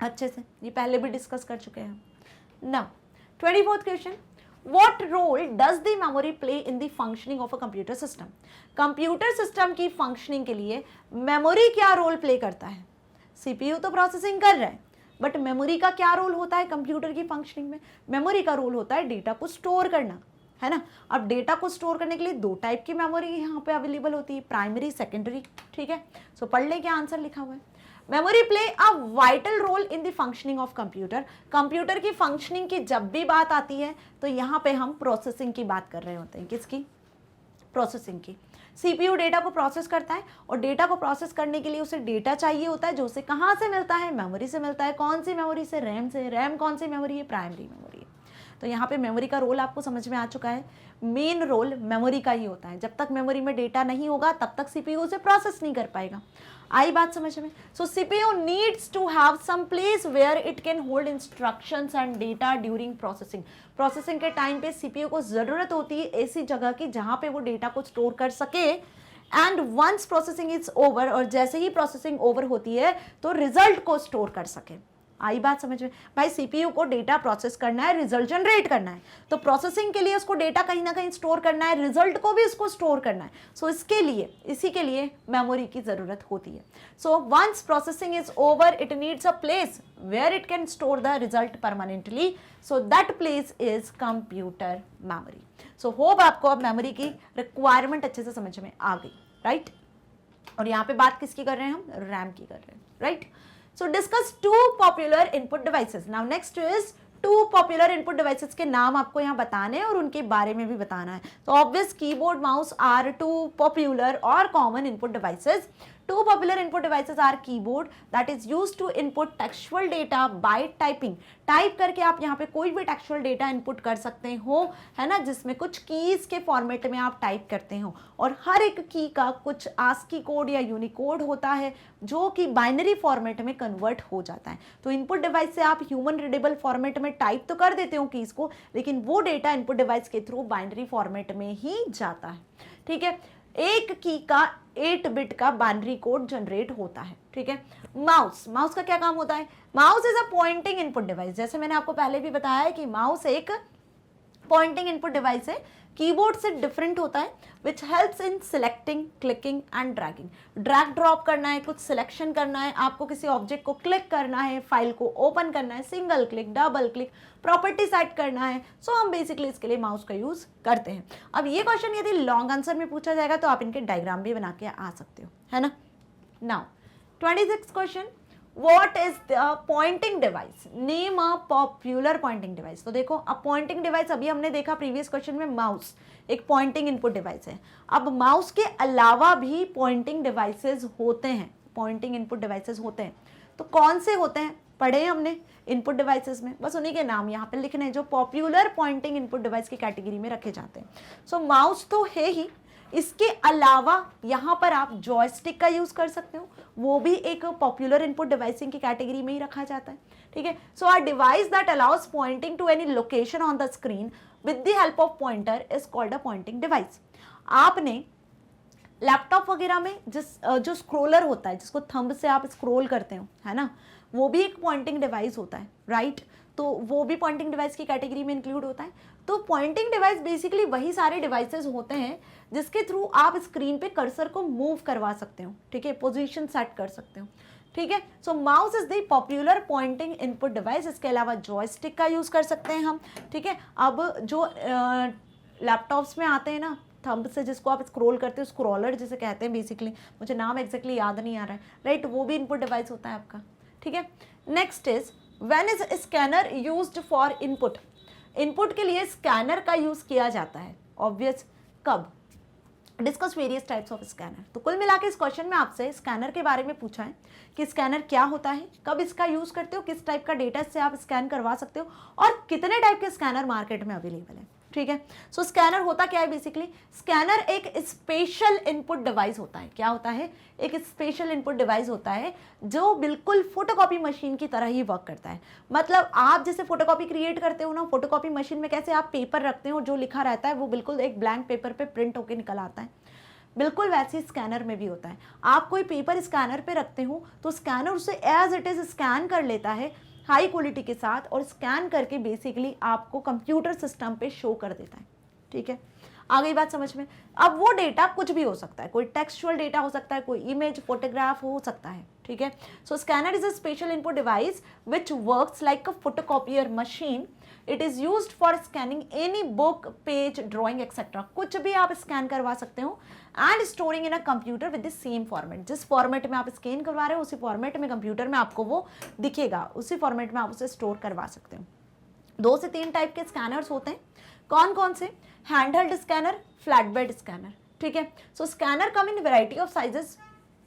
अच्छे से? ये पहले भी डिस्कस कर चुके हैं। Now 24th question, What role does the memory play in the functioning of a computer system? Computer system की फंक्शनिंग के लिए मेमोरी क्या रोल प्ले करता है? सीपीयू तो प्रोसेसिंग कर रहा है, बट मेमोरी का क्या रोल होता है कंप्यूटर की फंक्शनिंग में? मेमोरी का रोल होता है डेटा को स्टोर करना, है ना। अब डेटा को स्टोर करने के लिए दो टाइप की मेमोरी यहाँ पे अवेलेबल होती है, प्राइमरी, सेकेंडरी, ठीक है। सो पढ़ ले क्या आंसर लिखा हुआ है। Memory play a vital role in the functioning of computer. Computer की फंक्शनिंग की जब भी बात आती है तो यहाँ पे हम प्रोसेसिंग की बात कर रहे होते हैं। किसकी? प्रोसेसिंग की। सीपीयू डेटा को प्रोसेस करता है और डेटा को प्रोसेस करने के लिए उसे डेटा चाहिए होता है, जो उसे कहाँ से मिलता है? मेमोरी से मिलता है। कौन सी मेमोरी से? रैम से। रैम कौन सी मेमोरी है? प्राइमरी मेमोरी है। तो यहाँ पे मेमोरी का रोल आपको समझ में आ चुका है। मेन रोल मेमोरी का ही होता है। जब तक मेमोरी में डेटा नहीं होगा तब तक सीपीयू उसे प्रोसेस नहीं कर पाएगा। आई बात समझ में? So CPU needs to have some place where it can hold instructions and data during processing. Processing के टाइम पे सीपीयू को जरूरत होती है ऐसी जगह की जहां पे वो डेटा को स्टोर कर सके। And once processing is over, और जैसे ही प्रोसेसिंग ओवर होती है तो रिजल्ट को स्टोर कर सके। आई बात समझ में? भाई सीपीयू को डेटा प्रोसेस करना है, रिजल्ट जनरेट करना है, तो प्रोसेसिंग के लिए उसको डेटा कहीं ना कहीं स्टोर करना है, रिजल्ट को भी उसको स्टोर करना है। सो इसी के लिए मेमोरी की जरूरत होती है। So once processing is over it needs a place where it can store the result permanently, so that place is computer memory. So hope आपको अब मेमोरी की रिक्वायरमेंट अच्छे से समझ में आ गई, राइट? और यहाँ पे बात किसकी कर रहे हैं हम? रैम की कर रहे हैं, right? So discuss two popular input devices. Now next is two popular input devices के नाम आपको यहाँ बताने हैं और उनके बारे में भी बताना है। तो obvious keyboard mouse are two popular और common input devices. Two popular input devices are keyboard that is used to input textual data by typing. Type करके आप यहाँ पे कोई भी टेक्सचुअल डेटा इनपुट कर सकते हो, है ना, जिसमें कुछ कीज के फॉर्मेट में आप टाइप करते हो और हर एक की का कुछ आस्की कोड या यूनिकोड होता है जो कि बाइनरी फॉर्मेट में कन्वर्ट हो जाता है। तो इनपुट डिवाइस से आप ह्यूमन रीडेबल फॉर्मेट में टाइप तो कर देते हो कीज को, लेकिन वो डेटा इनपुट डिवाइस के थ्रू बाइनरी फॉर्मेट में ही जाता है, ठीक है? एक की का 8 बिट का बाइनरी कोड जनरेट होता है, ठीक है? माउस का क्या काम होता है? Mouse is a pointing input device. जैसे मैंने आपको पहले भी बताया है कि माउस एक पॉइंटिंग इनपुट डिवाइस है, कीबोर्ड से डिफरेंट होता है, which helps in selecting, clicking and dragging. Drag drop करना है, कुछ सिलेक्शन करना है, आपको किसी ऑब्जेक्ट को क्लिक करना है, फाइल को ओपन करना है, single click, double click, property set करना है। सो हम बेसिकली इसके लिए माउस का यूज करते हैं। अब ये क्वेश्चन यदि लॉन्ग आंसर में पूछा जाएगा तो आप इनके डायग्राम भी बना के आ सकते हो, है ना? Now 26 question, What is the pointing device? Name a popular pointing device. तो देखो, अब पॉइंटिंग डिवाइस अभी हमने देखा प्रीवियस क्वेश्चन में, माउस एक पॉइंटिंग इनपुट डिवाइस है। अब माउस के अलावा भी पॉइंटिंग डिवाइसेस होते हैं, पॉइंटिंग इनपुट डिवाइसेस होते हैं। तो कौन से होते हैं पढ़े हमने इनपुट डिवाइसेस में? बस उन्हीं के नाम यहाँ पे लिखने हैं जो पॉपुलर पॉइंटिंग इनपुट डिवाइस की कैटेगरी में रखे जाते हैं। सो माउस तो है ही, इसके अलावा यहाँ पर आप जॉयस्टिक का यूज कर सकते हो, वो भी एक पॉपुलर इनपुट डिवाइसिंग की कैटेगरी में ही रखा जाता है, ठीक है? So a device that allows pointing to any location on the screen with the help of pointer is called a pointing device. आपने लैपटॉप वगैरह में जो स्क्रोलर होता है, जिसको थंब से आप स्क्रोल करते हो, है ना, वो भी एक पॉइंटिंग डिवाइस होता है, राइट? तो वो भी पॉइंटिंग डिवाइस की कैटेगरी में इंक्लूड होता है। तो पॉइंटिंग डिवाइस बेसिकली वही सारे डिवाइसेस होते हैं जिसके थ्रू आप स्क्रीन पे कर्सर को मूव करवा सकते हो, ठीक है, पोजीशन सेट कर सकते हो, ठीक है? So mouse is the popular pointing input device. इसके अलावा जॉयस्टिक का यूज कर सकते हैं हम, ठीक है? अब जो लैपटॉप्स में आते हैं ना, थंब से जिसको आप स्क्रॉल करते हो, स्क्रॉलर जिसे कहते हैं बेसिकली, मुझे नाम एग्जैक्टली याद नहीं आ रहा है, राइट? वो भी इनपुट डिवाइस होता है आपका, ठीक है? Next is when is scanner used for input. Input के लिए स्कैनर का यूज किया जाता है, ऑब्वियस। कब? Discuss various types of scanner. तो कुल मिला के इस क्वेश्चन में आपसे स्कैनर के बारे में पूछा है कि स्कैनर क्या होता है, कब इसका यूज करते हो, किस टाइप का डेटा से आप स्कैन करवा सकते हो और कितने टाइप के स्कैनर मार्केट में अवेलेबल है, ठीक है? सो स्कैनर होता क्या है बेसिकली? स्कैनर एक स्पेशल इनपुट डिवाइस होता है। क्या होता है? एक स्पेशल इनपुट डिवाइस होता है जो बिल्कुल फोटोकॉपी मशीन की तरह ही वर्क करता है। मतलब आप जैसे फोटोकॉपी क्रिएट करते हो ना, फोटोकॉपी मशीन में कैसे आप पेपर रखते हो, जो लिखा रहता है वो बिल्कुल एक ब्लैंक पेपर पे प्रिंट होकर निकल आता है, बिल्कुल वैसे स्कैनर में भी होता है। आप कोई पेपर स्कैनर पे रखते हो तो स्कैनर उसे एज इट इज स्कैन कर लेता है हाई क्वालिटी के साथ और स्कैन करके बेसिकली आपको कंप्यूटर सिस्टम पे शो कर देता है, ठीक है? आ गई बात समझ में? अब वो डेटा कुछ भी हो सकता है, कोई टेक्सचुअल डेटा हो सकता है, कोई इमेज, फोटोग्राफ हो सकता है, ठीक है? So scanner is a special input device which works like a photocopier machine. It is used for scanning any book, page, drawing etcetera. कुछ भी आप स्कैन करवा सकते हो and storing in a computer with the same format. जिस फॉर्मेट में आप स्कैन करवा रहे हो उसी फॉर्मेट में कंप्यूटर में आपको वो दिखेगा, उसी फॉर्मेट में आप उसे स्टोर करवा सकते हो। 2 से 3 टाइप के स्कैनर्स होते हैं। कौन कौन से? Handheld scanner, flat bed scanner, ठीक है? So scanner come in variety of sizes.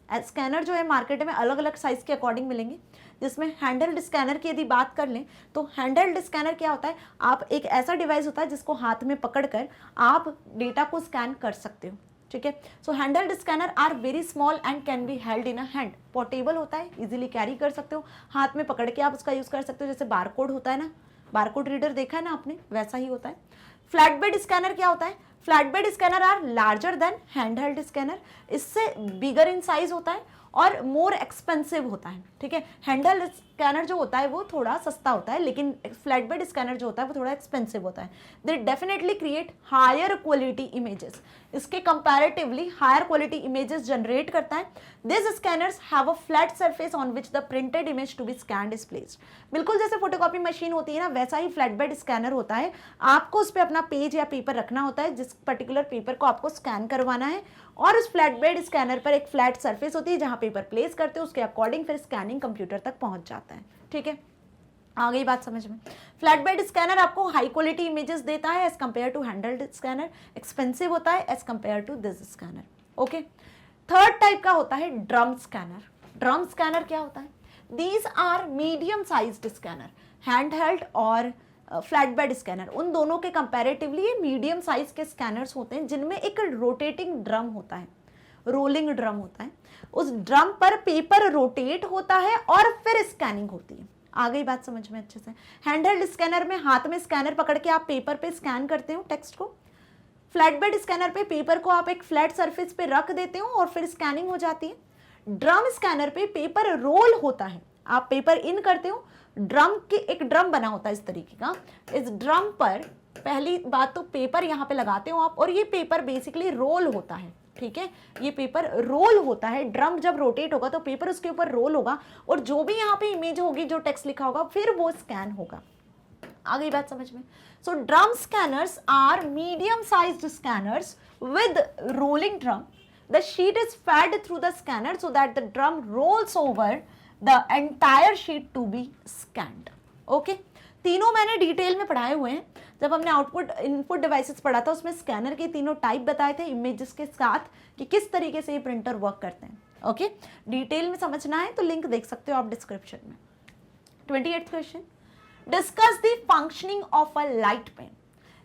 Scanner जो है मार्केट में अलग अलग साइज के अकॉर्डिंग मिलेंगे, जिसमें हैंडहेल्ड स्कैनर की यदि बात कर लें तो हैंडहेल्ड स्कैनर क्या होता है? आप एक ऐसा डिवाइस होता है जिसको हाथ में पकड़कर आप डेटा को स्कैन कर सकते हो, ठीक है? So handheld scanner are very small and can be held in a hand. Portable होता है, इजीली कैरी कर सकते हो, हाथ में पकड़ के आप उसका यूज कर सकते हो। जैसे बारकोड होता है ना, बारकोड रीडर देखा है ना आपने, वैसा ही होता है। फ्लैट बेड स्कैनर क्या होता है? Flat bed scanner are larger than handheld scanner. इससे बिगर इन साइज होता है और मोर एक्सपेंसिव होता है, ठीक है। हैंडल स्कैनर जो होता है वो थोड़ा सस्ता होता है, लेकिन फ्लैट बेड स्कैनर जो होता है वो थोड़ा एक्सपेंसिव होता है। They definitely create higher quality images, इसके comparatively higher quality images generate करता है। This scanners have a flat surface on which the printed image to be scanned is placed. बिल्कुल जैसे फोटोकॉपी मशीन होती है ना, वैसा ही फ्लैट बेड स्कैनर होता है। आपको उस पर अपना पेज या पेपर रखना होता है, जिस पर्टिकुलर पेपर को आपको स्कैन करवाना है, और उस फ्लैट बेड स्कैनर पर एक फ्लैट सरफेस होती है जहां पेपर प्लेस करते हो, उसके अकॉर्डिंग फिर स्कैनिंग कंप्यूटर तक पहुंच जाता है, ठीक है। आ गई बात समझ में। फ्लैट बेड स्कैनर आपको हाई क्वालिटी इमेजेस देता है as compare to handled scanner, expensive होता है as compare to this scanner, okay. Third type का होता है ड्रम स्कैनर। ड्रम स्कैनर क्या होता है? These are medium sized scanner, hand held और फ्लैट बेड स्कैनर, उन दोनों के कंपैरेटिवली ये मीडियम साइज के स्कैनर्स होते हैं जिनमें एक रोटेटिंग ड्रम होता है, रोलिंग ड्रम होता है। उस ड्रम पर पेपर रोटेट होता है और फिर स्कैनिंग होती है। आ गई बात समझ में अच्छे से। हैंडहेल्ड स्कैनर में हाथ में स्कैनर पकड़ के आप पेपर पे स्कैन करते हो टेक्स्ट को। फ्लैट बेड स्कैनर पे पेपर को आप एक फ्लैट सरफेस पे रख देते हो और फिर स्कैनिंग हो जाती है। ड्रम स्कैनर पे पेपर रोल होता है, आप पेपर इन करते हो, ड्रम की एक ड्रम बना होता है इस तरीके का। इस ड्रम पर पहली बात तो पेपर यहाँ पे लगाते हो आप, और ये पेपर बेसिकली रोल होता है, ठीक है। ये पेपर रोल होता है, ड्रम जब रोटेट होगा तो पेपर उसके ऊपर रोल होगा, और जो भी यहाँ पे इमेज होगी, जो टेक्स्ट लिखा होगा, फिर वो स्कैन होगा। आ गई बात समझ में। So drum scanners are medium sized scanners with rolling drum. The sheet is fed through the scanner so that the drum rolls over the entire sheet to be scanned, okay. तीनों मैंने डिटेल में पढ़ाए हुए हैं। जब हमने आउटपुट इनपुट डिवाइसेस पढ़ा था, उसमें स्कैनर के तीनों टाइप बताए थे इमेजेस के साथ कि किस तरीके से ये प्रिंटर वर्क करते हैं, ओके। डिटेल में समझना है तो लिंक देख सकते हो आप डिस्क्रिप्शन में। 28th question, discuss the functioning of a light pen.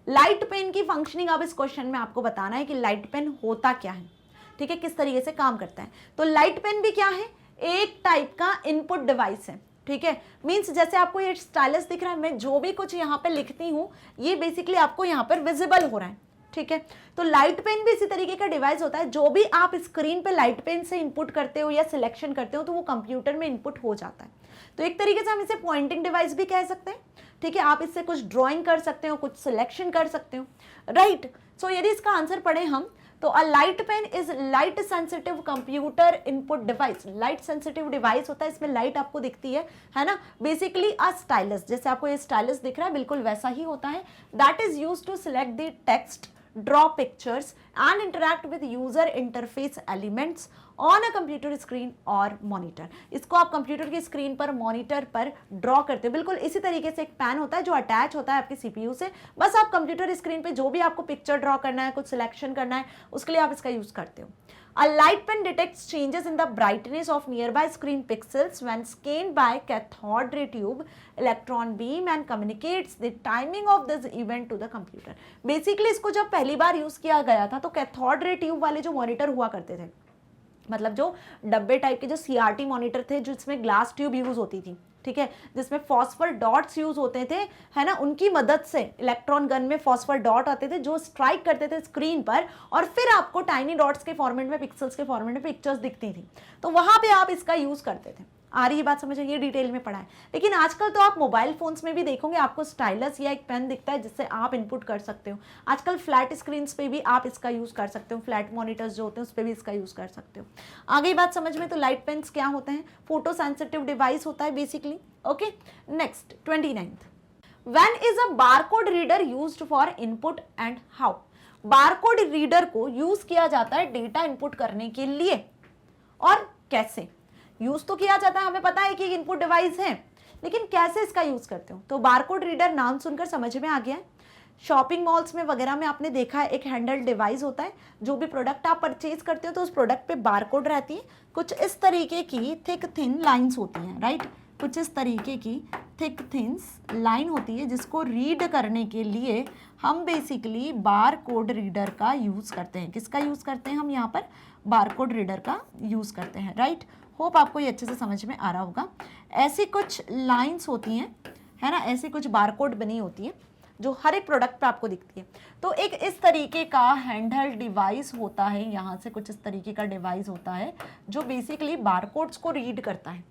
Light pen की फंक्शनिंग अब इस क्वेश्चन में आपको बताना है कि लाइट पेन होता क्या है, ठीक है, किस तरीके से काम करता है। तो लाइट पेन भी क्या है? एक टाइप का इनपुट डिवाइस है, ठीक है। मींस जैसे आपको ये स्टाइलस दिख रहा है, मैं जो भी कुछ यहाँ पे लिखती हूँ ये बेसिकली आपको यहाँ पर विजिबल हो रहा है, ठीक है। तो लाइट पेन भी इसी तरीके का डिवाइस होता है। जो भी आप स्क्रीन पे लाइट पेन से इनपुट करते हो या सिलेक्शन करते हो तो वो कंप्यूटर में इनपुट हो जाता है। तो एक तरीके से हम इसे पॉइंटिंग डिवाइस भी कह सकते हैं, ठीक है। आप इससे कुछ ड्रॉइंग कर सकते हो, कुछ सिलेक्शन कर सकते हो, राइट। सो यदि इसका आंसर पढ़े हम तो a light pen is light sensitive computer input device. Light sensitive device होता है, इसमें लाइट आपको दिखती है ना। बेसिकली अ स्टाइलस, जैसे आपको ये स्टाइलस दिख रहा है बिल्कुल वैसा ही होता है। That is used to select the text, draw pictures and interact with user interface elements on a computer screen or monitor। इसको आप कंप्यूटर की स्क्रीन पर, मॉनिटर पर ड्रॉ करते हो। बिल्कुल इसी तरीके से एक पेन होता है जो अटैच होता है आपके सीपीयू से। बस आप कंप्यूटर स्क्रीन पे जो भी आपको पिक्चर ड्रॉ करना है, कुछ सिलेक्शन करना है, उसके लिए आप इसका यूज करते हो। A light pen detects changes in the brightness of nearby screen pixels when scanned by cathode ray tube electron beam and communicates the timing of this event to the computer। Basically इसको जब पहली बार यूज किया गया था तो कैथोड रे ट्यूब वाले जो मॉनिटर हुआ करते थे, मतलब जो डब्बे टाइप के जो सीआरटी मॉनिटर थे जिसमें ग्लास ट्यूब यूज होती थी, ठीक है, जिसमें फॉस्फर डॉट्स यूज होते थे, है ना, उनकी मदद से इलेक्ट्रॉन गन में फॉस्फर डॉट आते थे जो स्ट्राइक करते थे स्क्रीन पर, और फिर आपको टाइनी डॉट्स के फॉर्मेट में, पिक्सल्स के फॉर्मेट में पिक्चर्स दिखती थी। तो वहां पे आप इसका यूज करते थे। आ रही है बात समझ, ये डिटेल में पढ़ा है। लेकिन आजकल तो आप मोबाइल फोन्स में भी देखोगे आपको स्टाइलस या एक पेन दिखता है जिससे आप इनपुट कर सकते हो। आजकल फ्लैट स्क्रीन्स पे भी आप इसका यूज कर सकते हो, फ्लैट मॉनिटर्स जो होते हैं उस पर भी इसका यूज कर सकते हो। आ गई बात समझ में। तो लाइट पेन्स क्या होते हैं? फोटो सेंसिटिव डिवाइस होता है basically, okay. Next 29th, when is a barcode reader used for input and how. Barcode reader को यूज किया जाता है डेटा इनपुट करने के लिए, और कैसे यूज तो किया जाता है, हमें पता है कि इनपुट डिवाइस है, लेकिन कैसे इसका यूज करते हो। तो बारकोड रीडर नाम सुनकर समझ में आ गया है। शॉपिंग मॉल्स में वगैरह में आपने देखा है एक हैंडल डिवाइस होता है, जो भी प्रोडक्ट आप परचेज करते हो तो उस प्रोडक्ट पे बारकोड रहती है। कुछ इस तरीके की थिक थिन लाइंस होती हैं, राइट। कुछ इस तरीके की थिक थिन्स लाइन होती है जिसको रीड करने के लिए हम बेसिकली बारकोड रीडर का यूज करते हैं। किसका यूज करते हैं हम यहाँ पर? बारकोड रीडर का यूज करते हैं, राइट। होप आपको ये अच्छे से समझ में आ रहा होगा। ऐसी कुछ लाइंस होती हैं, है ना, ऐसी कुछ बारकोड बनी होती है जो हर एक प्रोडक्ट पे आपको दिखती है। तो एक इस तरीके का हैंडहेल्ड डिवाइस होता है, यहाँ से कुछ इस तरीके का डिवाइस होता है जो बेसिकली बारकोड्स को रीड करता है,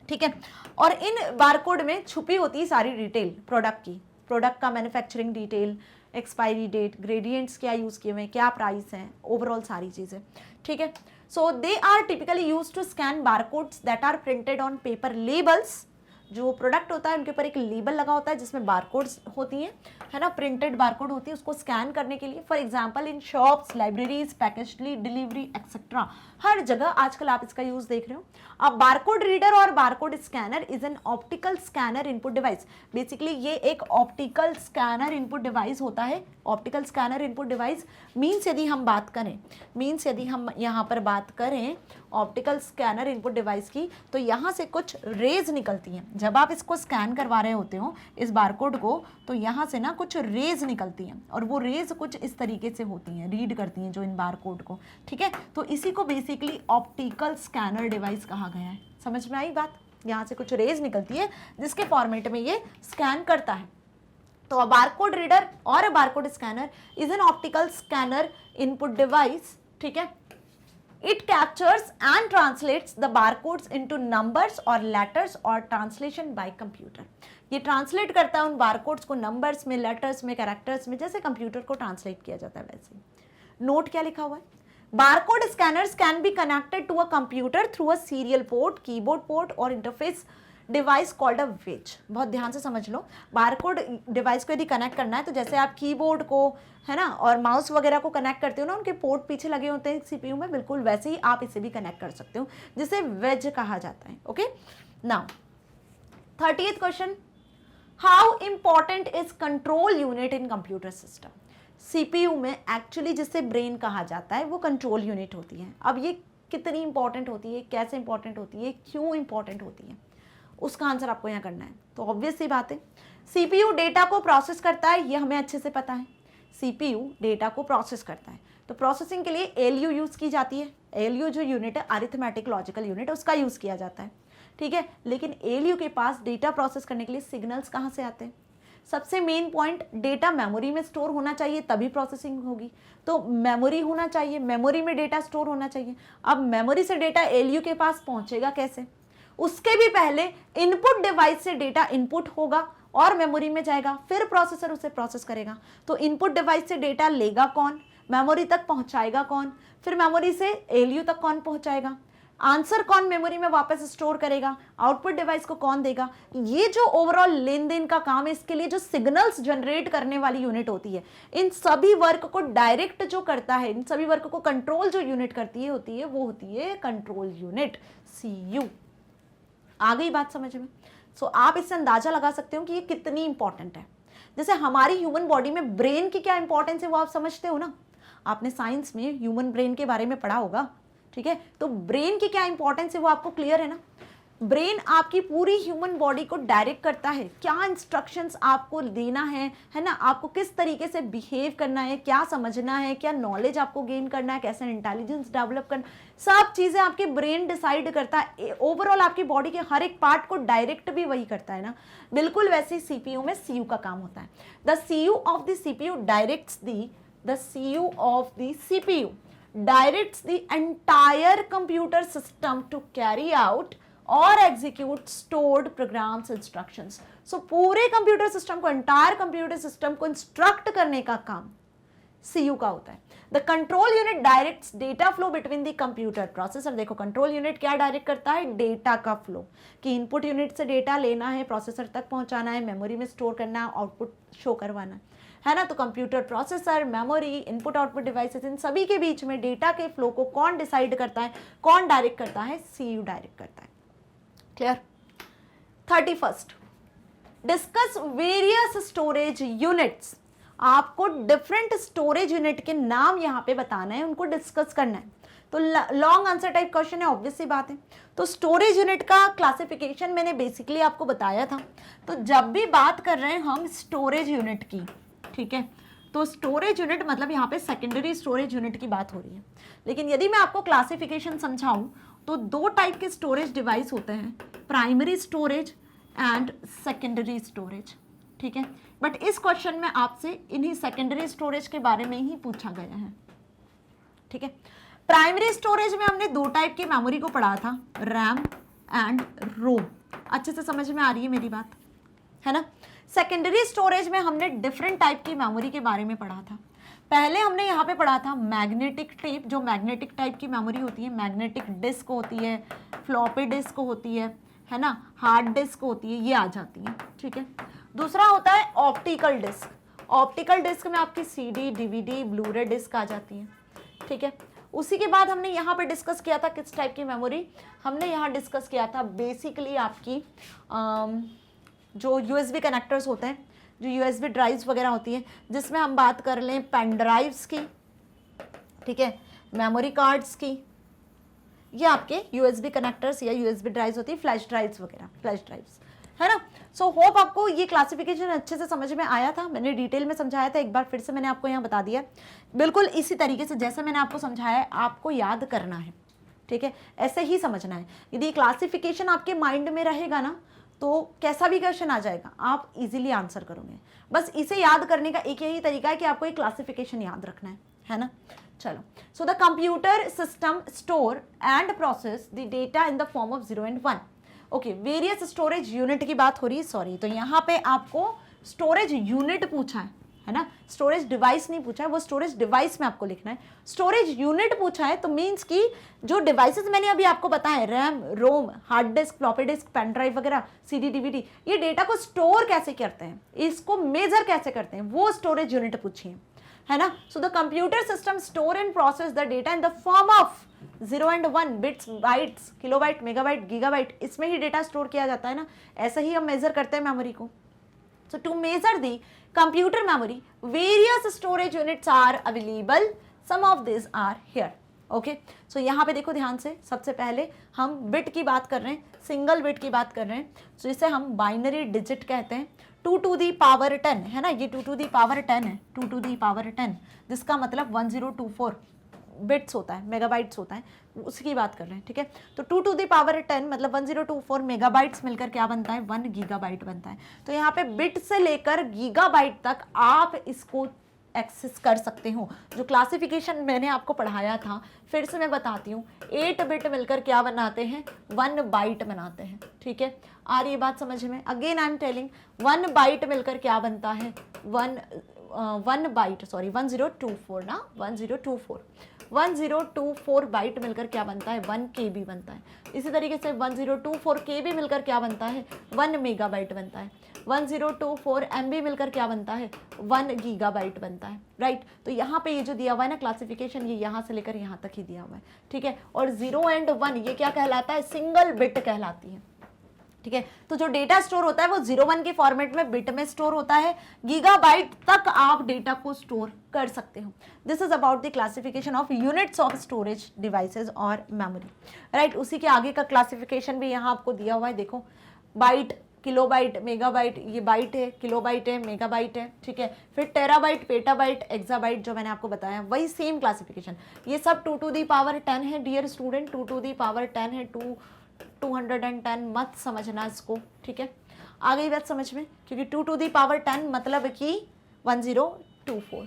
ठीक है। और इन बारकोड में छुपी होती है सारी डिटेल प्रोडक्ट की, प्रोडक्ट का manufacturing detail, expiry date, ingredients क्या यूज़ किए हुए हैं, क्या प्राइस है, ओवरऑल सारी चीज़ें, ठीक है। So they are typically use to scan barcodes that are printed on paper labels. जो प्रोडक्ट होता है उनके ऊपर एक लेबल लगा होता है जिसमें बारकोड्स होती हैं, है ना, प्रिंटेड बारकोड होती है, उसको स्कैन करने के लिए। For example in shops, libraries, पैकेजली डिलीवरी एक्सेट्रा, हर जगह आजकल आप इसका यूज देख रहे हो। अब बारकोड रीडर और barcode scanner is an optical scanner input device. Basically ये एक ऑप्टिकल स्कैनर इनपुट डिवाइस होता है। Optical scanner input device means यदि हम बात करें, यदि हम यहाँ पर बात करें ऑप्टिकल स्कैनर इनपुट डिवाइस की, तो यहाँ से कुछ रेज निकलती हैं। जब आप इसको स्कैन करवा रहे होते हो इस बारकोड को, तो यहाँ से ना कुछ रेज निकलती हैं और वो रेज कुछ इस तरीके से होती हैं, रीड करती हैं जो इन बारकोड को, ठीक है। तो इसी को बेसिकली ऑप्टिकल स्कैनर डिवाइस कहा गया है। समझ में आई बात? यहाँ से कुछ रेज निकलती है जिसके फॉर्मेट में ये स्कैन करता है। तो अ बारकोड रीडर और a barcode scanner is an optical scanner input device, ठीक है। It captures and translates the barcodes into numbers or letters or translation by computer. ये ट्रांसलेट करता है उन बारकोड्स को नंबर्स में, लेटर्स में, कैरेक्टर्स में, जैसे कंप्यूटर को ट्रांसलेट किया जाता है वैसे। नोट क्या लिखा हुआ है? Barcode scanners can be connected to a computer through a serial port, keyboard port और interface device called a wedge. बहुत ध्यान से समझ लो, बारकोड डिवाइस को यदि कनेक्ट करना है तो जैसे आप कीबोर्ड को, है ना, और माउस वगैरह को कनेक्ट करते हो ना, उनके पोर्ट पीछे लगे होते हैं सीपीयू में, बिल्कुल वैसे ही आप इसे भी कनेक्ट कर सकते हो, जिसे वेज कहा जाता है। Okay, now 30th question, how important is control unit in computer system. CPU में एक्चुअली जिसे ब्रेन कहा जाता है वो कंट्रोल यूनिट होती है। अब ये कितनी इंपॉर्टेंट होती है, कैसे इंपॉर्टेंट होती है, क्यों इंपॉर्टेंट होती है, उसका आंसर आपको यहाँ करना है। तो ऑब्वियस सी बात है, सीपीयू डेटा को प्रोसेस करता है, ये हमें अच्छे से पता है। सीपीयू डेटा को प्रोसेस करता है, तो प्रोसेसिंग के लिए एलयू यूज की जाती है। एलयू जो यूनिट है, अरिथमेटिक लॉजिकल यूनिट, उसका यूज किया जाता है, ठीक है। लेकिन एलयू के पास डेटा प्रोसेस करने के लिए सिग्नल्स कहाँ से आते हैं? सबसे मेन पॉइंट, डेटा मेमोरी में स्टोर होना चाहिए तभी प्रोसेसिंग होगी। तो मेमोरी होना चाहिए, मेमोरी में डेटा स्टोर होना चाहिए। अब मेमोरी से डेटा एलयू के पास पहुंचेगा कैसे? उसके भी पहले इनपुट डिवाइस से डेटा इनपुट होगा और मेमोरी में जाएगा, फिर प्रोसेसर उसे प्रोसेस करेगा। तो इनपुट डिवाइस से डेटा लेगा कौन, मेमोरी तक पहुंचाएगा कौन, फिर मेमोरी से एलयू तक कौन पहुंचाएगा, आंसर कौन मेमोरी में वापस स्टोर करेगा, आउटपुट डिवाइस को कौन देगा। ये जो ओवरऑल लेन देन का काम है, इसके लिए जो सिग्नल्स जनरेट करने वाली यूनिट होती है, इन सभी वर्क को डायरेक्ट जो करता है, इन सभी वर्क को कंट्रोल जो यूनिट करती है होती है, वो होती है कंट्रोल यूनिट, सीयू। आ गई बात समझ में? सो आप इससे अंदाजा लगा सकते हो कि ये कितनी इंपॉर्टेंट है। जैसे हमारी ह्यूमन बॉडी में ब्रेन की क्या इंपॉर्टेंस है वो आप समझते हो ना, आपने साइंस में ह्यूमन ब्रेन के बारे में पढ़ा होगा, ठीक है। तो ब्रेन की क्या इंपॉर्टेंस है वो आपको क्लियर है ना। ब्रेन आपकी पूरी ह्यूमन बॉडी को डायरेक्ट करता है, क्या इंस्ट्रक्शंस आपको देना है ना, आपको किस तरीके से बिहेव करना है, क्या समझना है, क्या नॉलेज आपको गेन करना है, कैसे इंटेलिजेंस डेवलप करना, सब चीज़ें आपके ब्रेन डिसाइड करता है। ओवरऑल आपकी बॉडी के हर एक पार्ट को डायरेक्ट भी वही करता है ना। बिल्कुल वैसे ही सीपीयू में सीयू का काम होता है। The CU of the CPU directs the CU of the CPU directs the entire computer system to carry out और execute stored programs instructions। So पूरे कंप्यूटर सिस्टम को, entire कंप्यूटर सिस्टम को इंस्ट्रक्ट करने का काम सीयू का होता है। The control unit directs data flow between the computer processor. देखो कंट्रोल यूनिट क्या डायरेक्ट करता है? डेटा का फ्लो, कि इनपुट यूनिट से डेटा लेना है, प्रोसेसर तक पहुंचाना है, मेमोरी में स्टोर करना है, आउटपुट शो करवाना है ना। तो computer processor, memory, input output devices, इन सभी के बीच में डेटा के फ्लो को कौन डिसाइड करता है, कौन डायरेक्ट करता है? सीयू डायरेक्ट करता है। Clear? 31st, discuss various storage units. आपको डिफरेंट स्टोरेज यूनिट के नाम यहाँ पे बताना है, उनको डिस्कस करना है। तो लॉन्ग आंसर टाइप क्वेश्चन है, ऑब्वियस सी बात है। तो स्टोरेज यूनिट का क्लासिफिकेशन मैंने बेसिकली आपको बताया था। तो जब भी बात कर रहे हैं हम स्टोरेज यूनिट की, ठीक है, तो स्टोरेज यूनिट मतलब यहाँ पे सेकेंडरी स्टोरेज यूनिट की बात हो रही है। लेकिन यदि मैं आपको क्लासिफिकेशन समझाऊं तो दो टाइप के स्टोरेज डिवाइस होते हैं, primary storage and secondary storage, ठीक है, बट इस क्वेश्चन में आपसे इन्हीं सेकेंडरी स्टोरेज के बारे में ही पूछा गया है, ठीक है। प्राइमरी स्टोरेज में हमने दो टाइप की मेमोरी को पढ़ा था, रैम एंड रोम। अच्छे से समझ में आ रही है मेरी बात, है ना। सेकेंडरी स्टोरेज में हमने डिफरेंट टाइप की मेमोरी के बारे में पढ़ा था। पहले हमने यहाँ पे पढ़ा था मैग्नेटिक टेप, जो मैग्नेटिक टाइप की मेमोरी होती है, मैग्नेटिक डिस्क होती है, फ्लॉपी डिस्क होती है ना, हार्ड डिस्क होती है, ये आ जाती है, ठीक है। दूसरा होता है ऑप्टिकल डिस्क। ऑप्टिकल डिस्क में आपकी सीडी, डीवीडी, ब्लूरे डिस्क आ जाती है, ठीक है। उसी के बाद हमने यहाँ पे डिस्कस किया था किस टाइप की मेमोरी, हमने यहाँ डिस्कस किया था बेसिकली आपकी जो यूएसबी कनेक्टर्स होते हैं, जो यूएसबी ड्राइव्स वगैरह होती हैं, जिसमें हम बात कर लें पेन ड्राइव्स की, ठीक है, मेमोरी कार्ड्स की, ये आपके यूएसबी कनेक्टर्स या यूएसबी ड्राइव्स होती है, फ्लैश ड्राइव्स वगैरह, फ्लैश ड्राइव्स, है ना। सो होप आपको ये क्लासिफिकेशन अच्छे से समझ में आया था। मैंने डिटेल में समझाया था, एक बार फिर से मैंने आपको यहाँ बता दिया, बिल्कुल इसी तरीके से जैसे मैंने आपको समझाया है आपको याद करना है, ठीक है, ऐसे ही समझना है। यदि क्लासिफिकेशन आपके माइंड में रहेगा ना, तो कैसा भी क्वेश्चन आ जाएगा आप इजीली आंसर करोगे। बस इसे याद करने का एक यही तरीका है कि आपको एक क्लासिफिकेशन याद रखना है ना। चलो, so the computer system store and process the data in the form of 0 and 1। Okay, various storage unit की बात हो रही है, सॉरी, तो यहाँ पे आपको स्टोरेज यूनिट पूछा है ना, स्टोरेज डिवाइस नहीं पूछा है, वो स्टोरेज डिवाइस में आपको लिखना है। स्टोरेज यूनिट पूछा है तो मींस कि जो डिवाइसेस मैंने अभी आपको बताया, RAM, ROM, hard disk, floppy disk, pen drive वगैरह, सीडी, डीवीडी, ये डेटा को स्टोर कैसे करते हैं, इसको मेजर कैसे करते हैं, वो स्टोरेज यूनिट पूछी है ना। So the computer system store and process the data in the form of 0 and 1 bits, bytes, kilobyte, megabyte, gigabyte, इसमें ही डेटा स्टोर किया जाता है ना। ऐसा ही हम मेजर करते हैं मेमोरी को। So two major the computer memory, various storage units are available, some of these are here। Okay, so यहाँ पे देखो ध्यान से, सबसे पहले हम बिट की बात कर रहे हैं, सिंगल बिट की बात कर रहे हैं, तो इसे हम बाइनरी डिजिट कहते हैं। 2 to the power 10 है ना, ये 2 to the power 10 है, 2 to the power 10, जिसका मतलब 1024 बिट्स होता है, मेगाबाइट्स होता है, उसकी बात कर रहे हैं, ठीक है। तो 2 to the power 10 मतलब 1024 मेगाबाइट्स मिलकर क्या बनता है, 1 गीगाबाइट बनता है। तो यहाँ पे बिट से लेकर गीगाबाइट तक आप इसको एक्सेस कर सकते हो। जो क्लासिफिकेशन मैंने आपको पढ़ाया था, फिर से मैं बताती हूँ, 8 बिट मिलकर क्या बनाते हैं, 1 बाइट बनाते हैं, ठीक है। आ रही है बात समझ में? Again I am telling, 1 byte मिलकर क्या बनता है, 1 बाइट, सॉरी 1024 ना, 1024 बाइट मिलकर क्या बनता है, 1 KB बनता है। इसी तरीके से 1024 KB मिलकर क्या बनता है, 1 मेगाबाइट बनता है। 1024 MB मिलकर क्या बनता है, 1 गीगाबाइट बनता है, राइट। तो यहाँ पे ये जो दिया हुआ है ना क्लासिफिकेशन, ये यहाँ से लेकर यहाँ तक ही दिया हुआ है, ठीक है। और 0 and 1 ये क्या कहलाता है, सिंगल बिट कहलाती है, ठीक है। तो जो डेटा स्टोर होता है वो 0-1 के फॉर्मेट में बिट में स्टोर होता है, गीगाबाइट तक आप डेटा को स्टोर कर सकते हो। This is about the classification of units of storage devices और मेमोरी, राइट। उसी के आगे का क्लासिफिकेशन भी यहाँ आपको दिया हुआ है, देखो, बाइट, किलोबाइट, मेगाबाइट, ये बाइट है, किलोबाइट है, मेगाबाइट है, ठीक है। फिर टेराबाइट, पेटाबाइट, एक्साबाइट, जो मैंने आपको बताया वही सेम क्लासिफिकेशन। ये सब 2 to the power 10 है dear student, 2 to the power 10 है, 210 मत समझना इसको, ठीक है। आ गई बात समझ में, क्योंकि 2 to the power 10 मतलब कि 1024।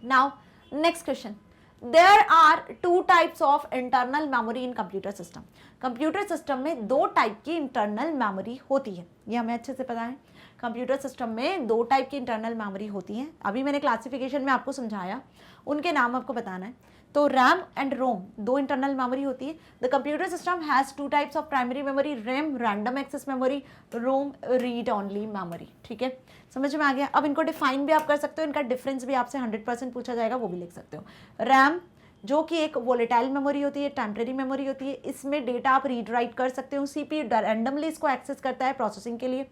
Now next question, there are 2 types of internal memory in computer system. Computer system में 2 टाइप की इंटरनल मेमोरी होती है, ये हमें अच्छे से पता है। कंप्यूटर सिस्टम में 2 टाइप की इंटरनल मेमोरी होती है, अभी मैंने क्लासिफिकेशन में आपको समझाया, उनके नाम आपको बताना है। तो RAM and ROM 2 internal memory होती है। The computer system has 2 types of primary memory, RAM random access memory, ROM read only memory, ठीक है। समझ में आ गया? अब इनको डिफाइन भी आप कर सकते हो, इनका डिफरेंस भी आपसे 100% पूछा जाएगा, वो भी लिख सकते हो। रैम जो कि एक वोलेटाइल मेमोरी होती है, टेम्परेरी मेमोरी होती है, इसमें डेटा आप रीड राइट कर सकते हो, सीपीयू रैंडमली इसको एक्सेस करता है प्रोसेसिंग के लिए।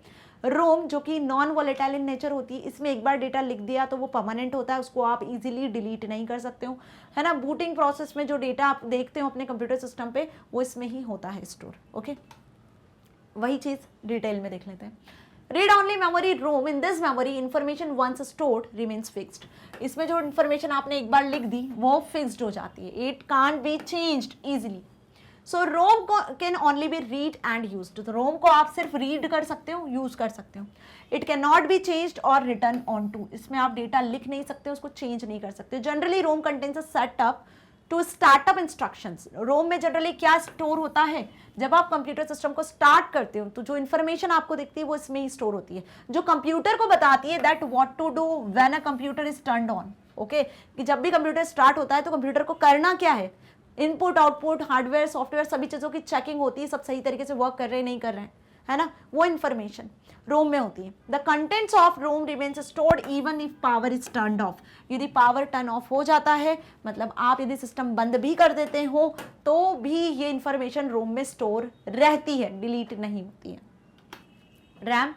रोम जो कि नॉन वोलेटाइल इन नेचर होती है, इसमें एक बार डेटा लिख दिया तो वो परमानेंट होता है, उसको आप इजीली डिलीट नहीं कर सकते हो, है ना। बूटिंग प्रोसेस में जो डेटा आप देखते हो अपने कंप्यूटर सिस्टम पे, वो इसमें ही होता है स्टोर, ओके। वही चीज़ डिटेल में देख लेते हैं। Read only memory, ROM, in this memory information once stored remains fixed. इसमें जो इन्फॉर्मेशन आपने एक बार लिख दी वो फिक्स्ड हो जाती है, it can't be changed easily. So ROM को can only be read and used, तो रोम को आप सिर्फ रीड कर सकते हो, यूज कर सकते हो। It can not be changed और रिटर्न ऑन टू, इसमें आप डेटा लिख नहीं सकते, उसको चेंज नहीं कर सकते। Generally ROM contains a setup to startup instructions. ROM में जनरली क्या स्टोर होता है, जब आप कंप्यूटर सिस्टम को स्टार्ट करते हो तो जो इन्फॉर्मेशन आपको दिखती है वो इसमें ही स्टोर होती है, जो कंप्यूटर को बताती है that what to do when a computer is turned on. Okay, कि जब भी कंप्यूटर स्टार्ट होता है तो कंप्यूटर को करना क्या है, इनपुट आउटपुट हार्डवेयर सॉफ्टवेयर सभी चीज़ों की चेकिंग होती है, सब सही तरीके से वर्क कर रहे हैं नहीं कर रहे हैं, है ना, वो इन्फॉर्मेशन रोम में होती है। The contents of ROM remains stored even if power is turned off. यदि पावर टर्न ऑफ हो जाता है, मतलब आप यदि सिस्टम बंद भी कर देते हो तो भी ये इंफॉर्मेशन रोम में स्टोर रहती है, डिलीट नहीं होती है। रैम,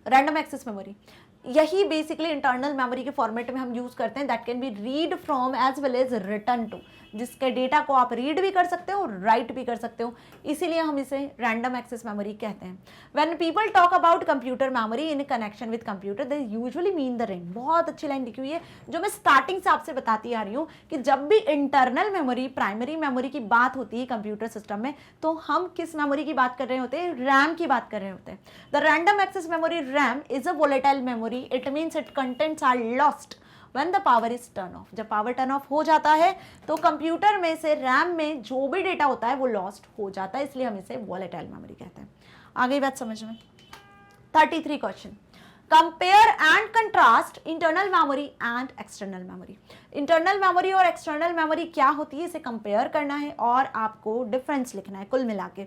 रैंडम एक्सेस मेमोरी, यही बेसिकली इंटरनल मेमोरी के फॉर्मेट में हम यूज करते हैं, that can be read from as well as return to, जिसके डेटा को आप रीड भी कर सकते हो, राइट भी कर सकते हो, इसीलिए हम इसे रैंडम एक्सेस मेमोरी कहते हैं। When people talk about computer memory in connection with computer they usually mean the RAM. बहुत अच्छी लाइन लिखी हुई है जो मैं स्टार्टिंग से आपसे बताती आ रही हूँ कि जब भी इंटरनल मेमोरी, प्राइमरी मेमोरी की बात होती है कंप्यूटर सिस्टम में, तो हम किस मेमोरी की बात कर रहे होते हैं, रैम की बात कर रहे होते हैं। The random access memory RAM is a volatile memory, it means it contents are lost when the power is turn off। जब पावर टर्न ऑफ हो जाता है तो कंप्यूटर में से रैम में जो भी डेटा होता है वो लॉस्ट हो जाता है, इसलिए हम इसे वॉलेटाइल मेमोरी कहते हैं। आगे बात समझ में। 33 question, compare and contrast internal memory and external memory. Internal memory और एक्सटर्नल मेमोरी क्या होती है, इसे कंपेयर करना है और आपको डिफरेंस लिखना है कुल मिला के।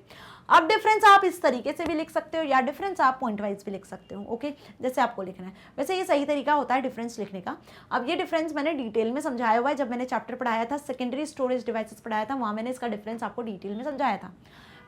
अब डिफरेंस आप इस तरीके से भी लिख सकते हो या डिफरेंस आप पॉइंट वाइज भी लिख सकते हो। ओके, जैसे आपको लिखना है, वैसे ये सही तरीका होता है डिफरेंस लिखने का। अब ये डिफरेंस मैंने डिटेल में समझाया हुआ है, जब मैंने चैप्टर पढ़ाया था सेकेंडरी स्टोरेज डिवाइसेस पढ़ाया था, वहाँ मैंने इसका डिफरेंस आपको डिटेल में समझाया था।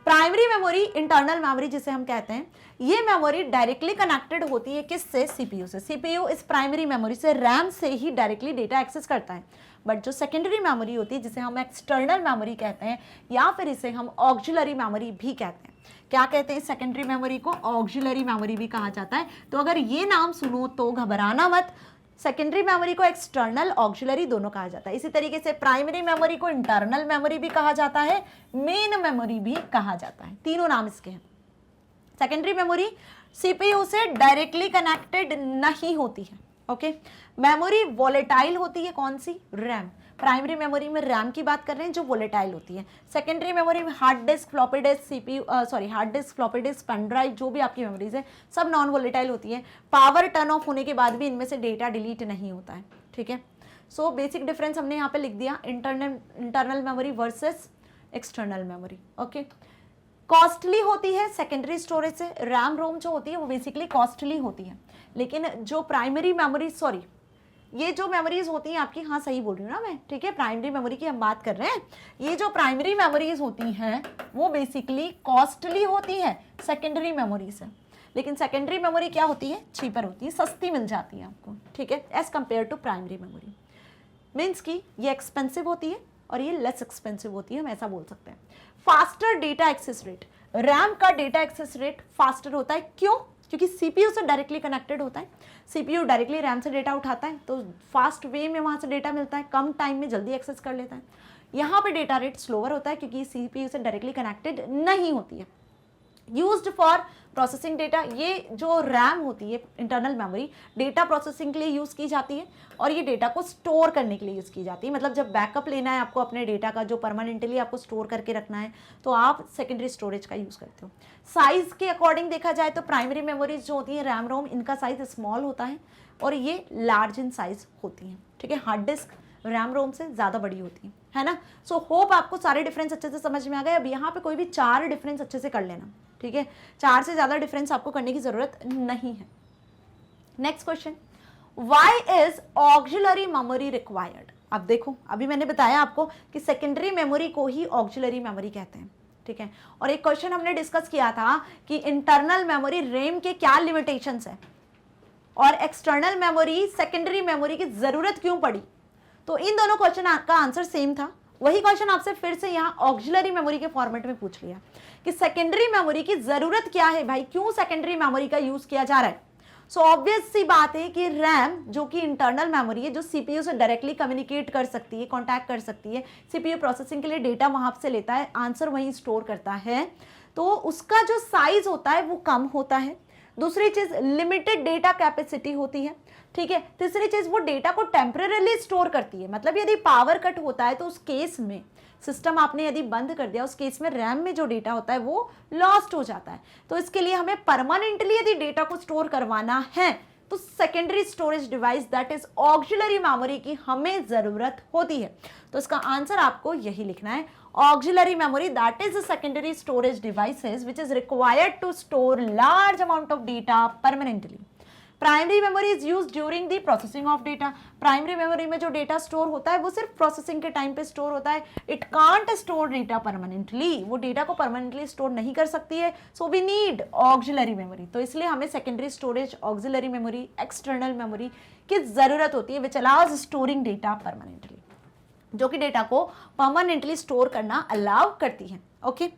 प्राइमरी मेमोरी, इंटरनल मेमोरी जिसे हम कहते हैं, ये मेमोरी डायरेक्टली कनेक्टेड होती है किससे, सीपीयू से। सीपीयू इस प्राइमरी मेमोरी से, रैम से ही डायरेक्टली डेटा एक्सेस करता है। बट जो सेकेंडरी मेमोरी होती है जिसे हम एक्सटर्नल मेमोरी कहते हैं या फिर इसे हम ऑक्सिलरी मेमोरी भी कहते हैं। क्या कहते हैं सेकेंडरी मेमोरी को, ऑक्सिलरी मेमोरी भी कहा जाता है। तो अगर ये नाम सुनो तो घबराना मत, सेकेंडरी मेमोरी को एक्सटर्नल ऑक्सिलरी दोनों कहा जाता है। इसी तरीके से प्राइमरी मेमोरी को इंटरनल मेमोरी भी कहा जाता है, मेन मेमोरी भी कहा जाता है, तीनों नाम इसके हैं। सेकेंडरी मेमोरी सीपीयू से डायरेक्टली कनेक्टेड नहीं होती है। ओके, मेमोरी वोलेटाइल होती है, कौन सी, रैम। प्राइमरी मेमोरी में रैम की बात कर रहे हैं जो वोलेटाइल होती है। सेकेंडरी मेमोरी में hard disk, floppy disk, CPU hard disk, floppy disk, pen drive, जो भी आपकी मेमोरीज है सब नॉन वोलेटाइल होती है। पावर टर्न ऑफ होने के बाद भी इनमें से डेटा डिलीट नहीं होता है। ठीक है, सो बेसिक डिफरेंस हमने यहाँ पे लिख दिया, internal memory versus external memory. Okay, costly होती है सेकेंडरी स्टोरेज से, रैम रोम जो होती है वो बेसिकली कॉस्टली होती है, लेकिन जो प्राइमरी मेमोरी, सॉरी ये जो मेमोरीज होती हैं आपकी, हाँ सही बोल रही हूँ ना मैं, ठीक है, प्राइमरी मेमोरी की हम बात कर रहे हैं। ये जो प्राइमरी मेमोरीज होती हैं वो बेसिकली कॉस्टली होती है सेकेंडरी मेमोरी से, लेकिन सेकेंडरी मेमोरी क्या होती है, चीपर होती है, सस्ती मिल जाती है आपको। ठीक है, as compare to primary memory, means की ये एक्सपेंसिव होती है और ये लेस एक्सपेंसिव होती है, हम ऐसा बोल सकते हैं। Faster data access rate, RAM का डेटा एक्सेस रेट फास्टर होता है, क्यों, क्योंकि सीपीयू से डायरेक्टली कनेक्टेड होता है। सीपीयू डायरेक्टली रैम से डेटा उठाता है तो फास्ट वे में वहाँ से डेटा मिलता है, कम टाइम में जल्दी एक्सेस कर लेता है। यहाँ पे डेटा रेट स्लोअर होता है क्योंकि सीपीयू से डायरेक्टली कनेक्टेड नहीं होती है। यूज्ड फॉर प्रोसेसिंग डेटा, ये जो रैम होती है इंटरनल मेमोरी, डेटा प्रोसेसिंग के लिए यूज़ की जाती है और ये डेटा को स्टोर करने के लिए यूज़ की जाती है। मतलब जब बैकअप लेना है आपको अपने डेटा का, जो परमानेंटली आपको स्टोर करके रखना है, तो आप सेकेंडरी स्टोरेज का यूज़ करते हो। साइज़ के अकॉर्डिंग देखा जाए तो प्राइमरी मेमोरीज जो होती है रैम रोम, इनका साइज़ स्मॉल होता है और ये लार्ज इन साइज़ होती हैं। ठीक है, हार्ड डिस्क रैम रोम से ज़्यादा बड़ी होती है ना। सो होप आपको सारे डिफरेंस अच्छे से समझ में आ गए। अब यहाँ पे कोई भी 4 डिफरेंस अच्छे से कर लेना, ठीक है, 4 से ज़्यादा डिफरेंस आपको करने की ज़रूरत नहीं है। Next question, why is auxiliary memory required. अब देखो, अभी मैंने बताया आपको कि सेकेंडरी मेमोरी को ही ऑक्सिलरी मेमोरी कहते हैं। ठीक है, और एक क्वेश्चन हमने डिस्कस किया था कि इंटरनल मेमोरी रैम के क्या लिमिटेशंस है और एक्सटर्नल मेमोरी सेकेंडरी मेमोरी की ज़रूरत क्यों पड़ी। तो इन दोनों क्वेश्चन का आंसर सेम था। वही क्वेश्चन आपसे फिर से यहाँ ऑक्सिलरी मेमोरी के फॉर्मेट में पूछ लिया कि सेकेंडरी मेमोरी की जरूरत क्या है भाई, क्यों सेकेंडरी मेमोरी का यूज किया जा रहा है। सो ऑब्वियस सी बात है कि रैम जो कि इंटरनल मेमोरी है, जो सीपीयू से डायरेक्टली कम्युनिकेट कर सकती है, कॉन्टैक्ट कर सकती है, सीपीयू प्रोसेसिंग के लिए डेटा वहां से लेता है, आंसर वहीं स्टोर करता है, तो उसका जो साइज होता है वो कम होता है। दूसरी चीज लिमिटेड डेटा कैपेसिटी होती है, ठीक है। तीसरी चीज वो डेटा को टेम्परेली स्टोर करती है, मतलब यदि पावर कट होता है तो उस केस में सिस्टम आपने यदि बंद कर दिया, उस केस में रैम में जो डेटा होता है वो लॉस्ट हो जाता है। तो इसके लिए हमें परमानेंटली यदि डेटा को स्टोर करवाना है तो secondary storage device that is auxiliary memory की हमें जरूरत होती है। तो इसका आंसर आपको यही लिखना है, auxiliary memory that is a secondary storage devices which is required to store large amount of data permanently. Primary memory is use during the processing of data. Primary memory में जो डेटा स्टोर होता है वो सिर्फ प्रोसेसिंग के टाइम पे स्टोर होता है, it can't store data permanently, वो डेटा को परमानेंटली स्टोर नहीं कर सकती है। So we need auxiliary memory, तो इसलिए हमें secondary storage, auxiliary memory, external memory की जरूरत होती है which allows storing data permanently, जो कि डेटा को परमानेंटली स्टोर करना अलाउ करती है। Okay,